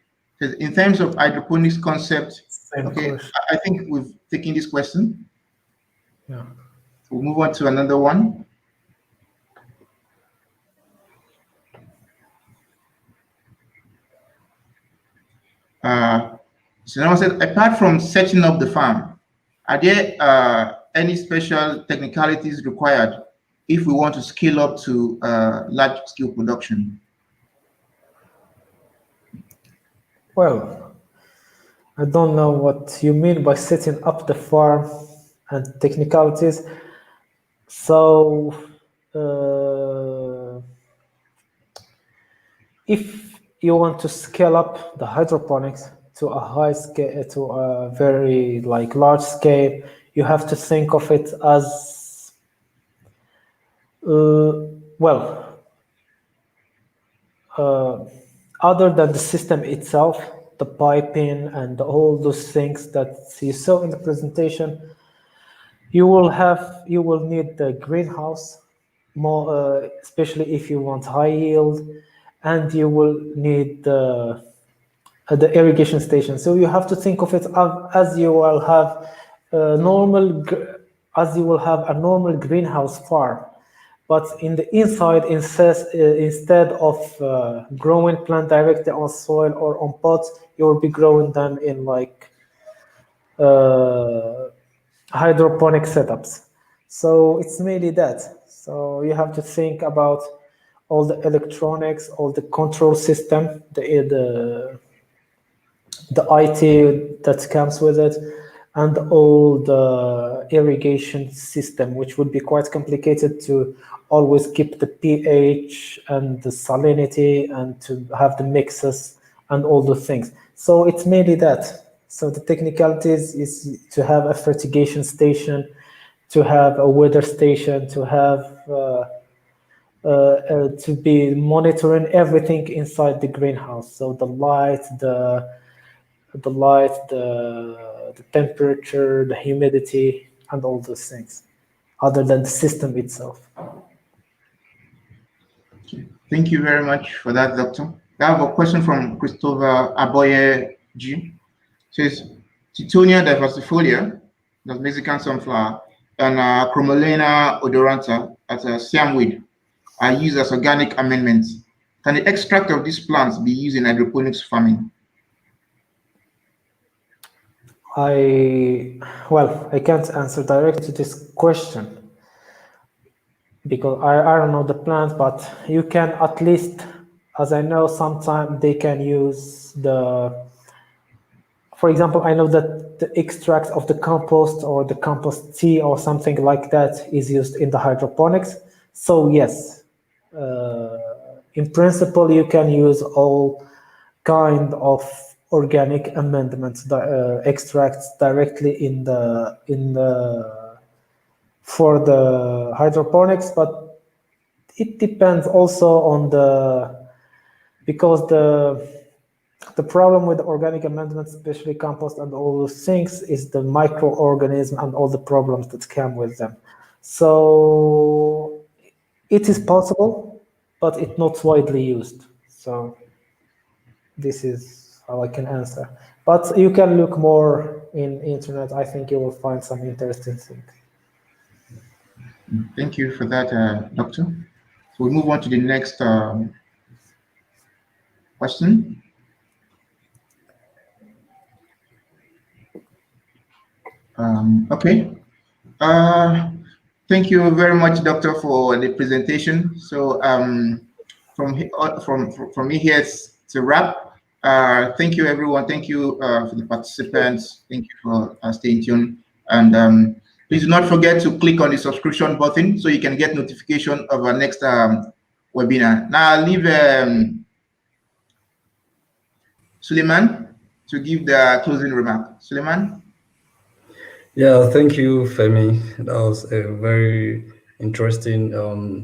[SPEAKER 2] In terms of hydroponics concept, okay, I think we've taken this question.
[SPEAKER 4] Yeah.
[SPEAKER 2] We'll move on to another one. So now I said, apart from setting up the farm, are there any special technicalities required if we want to scale up to large-scale production?
[SPEAKER 4] Well, I don't know what you mean by setting up the farm and technicalities. So, if you want to scale up the hydroponics to a high scale, to a very large scale, you have to think of it as other than the system itself, the piping and all those things that you saw in the presentation, you will need the greenhouse, more especially if you want high yield, and you will need the irrigation station. So you have to think of it as you will have a normal greenhouse farm, but in the inside, instead of growing plant directly on soil or on pots, you will be growing them in hydroponic setups. So it's mainly that. So you have to think about all the electronics, all the control system, the IT that comes with it, and all the irrigation system, which would be quite complicated to always keep the pH and the salinity and to have the mixes and all the things. So it's mainly that. So the technicalities is to have a fertigation station, to have a weather station, to have to be monitoring everything inside the greenhouse. So the light, the the light, the temperature, the humidity, and all those things, other than the system itself.
[SPEAKER 2] Okay. Thank you very much for that, Doctor. I have a question from Christopher Aboye G. It says, Titonia diversifolia, that's Mexican sunflower, and Chromolena odorata, that's a siamweed, are used as organic amendments. Can the extract of these plants be used in hydroponics farming?
[SPEAKER 4] I can't answer directly to this question because I don't know the plant, but you can at least, as I know, sometimes they can use for example, I know that the extract of the compost or the compost tea or something like that is used in the hydroponics. So yes, in principle, you can use all kind of organic amendments, extracts directly for the hydroponics, but it depends also on because the problem with organic amendments, especially compost and all those things, is the microorganism and all the problems that come with them. So it is possible, but it's not widely used. So this is how I can answer. But you can look more in internet. I think you will find some interesting things.
[SPEAKER 2] Thank you for that, Doctor. So we move on to the next question. Okay. Thank you very much, Doctor, for the presentation. So from me here to wrap. Thank you, everyone. Thank you for the participants. Thank you for staying tuned. And please do not forget to click on the subscription button so you can get notification of our next webinar. Now I'll leave Suleiman to give the closing remark. Suleiman?
[SPEAKER 1] Yeah, thank you, Femi. That was a very interesting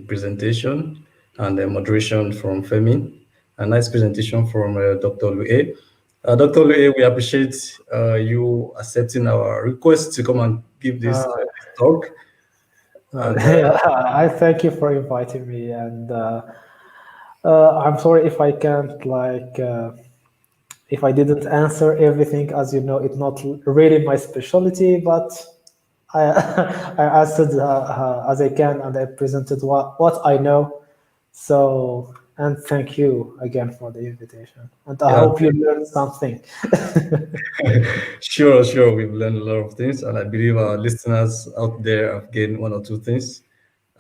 [SPEAKER 1] presentation and moderation from Femi. A nice presentation from Dr. Louay. Dr. Louay, we appreciate you accepting our request to come and give this talk.
[SPEAKER 4] I thank you for inviting me, and I'm sorry if I can't if I didn't answer everything. As you know, it's not really my specialty, but I I answered as I can, and I presented what I know. So, and thank you again for the invitation, and I hope you learned something.
[SPEAKER 1] Sure. We've learned a lot of things, and I believe our listeners out there have gained one or two things.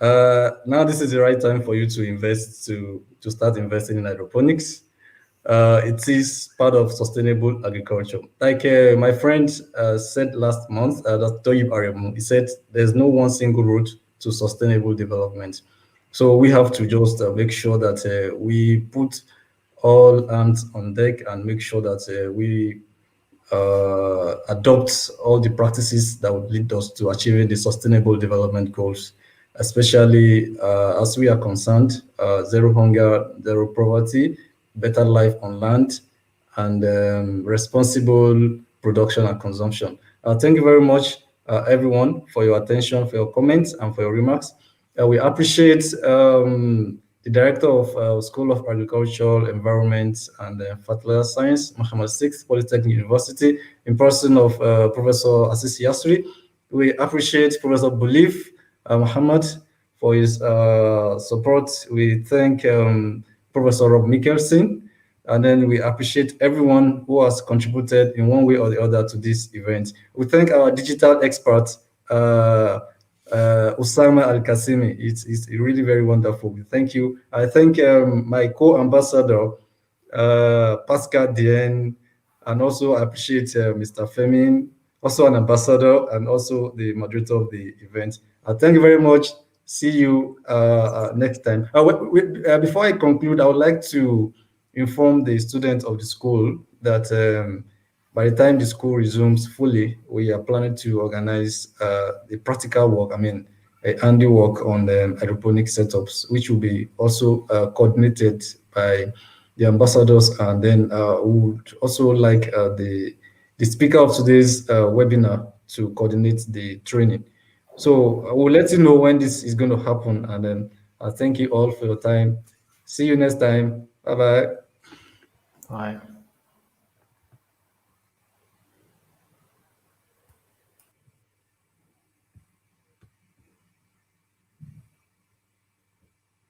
[SPEAKER 1] Now this is the right time for you to invest, to start investing in hydroponics. It is part of sustainable agriculture. Like my friend said last month, that's Toyib Aremu, he said there's no one single route to sustainable development. So we have to just make sure that we put all hands on deck and make sure that we adopt all the practices that would lead us to achieving the sustainable development goals, especially as we are concerned, zero hunger, zero poverty, better life on land, and responsible production and consumption. Thank you very much, everyone, for your attention, for your comments, and for your remarks. We appreciate the Director of School of Agricultural, Environment, and Fertilizer Science, Mohamed VI, Polytechnic University, in person of Professor Asisi Yasri. We appreciate Professor Bulif Mohamed for his support. We thank Professor Rob Mikkelsen, and then we appreciate everyone who has contributed in one way or the other to this event. We thank our digital expert, Osama Al-Kasimi. It's really very wonderful. Thank you. I thank my co-ambassador, Pascal Dien, and also I appreciate Mr. Femin, also an ambassador and also the moderator of the event. Thank you very much. See you next time. Before I conclude, I would like to inform the students of the school that by the time the school resumes fully, we are planning to organize the practical work, handiwork on the hydroponic setups, which will be also coordinated by the ambassadors, and then we would also like the the speaker of today's webinar to coordinate the training. So I will let you know when this is going to happen, and then I thank you all for your time. See you next time. Bye-bye.
[SPEAKER 4] Bye.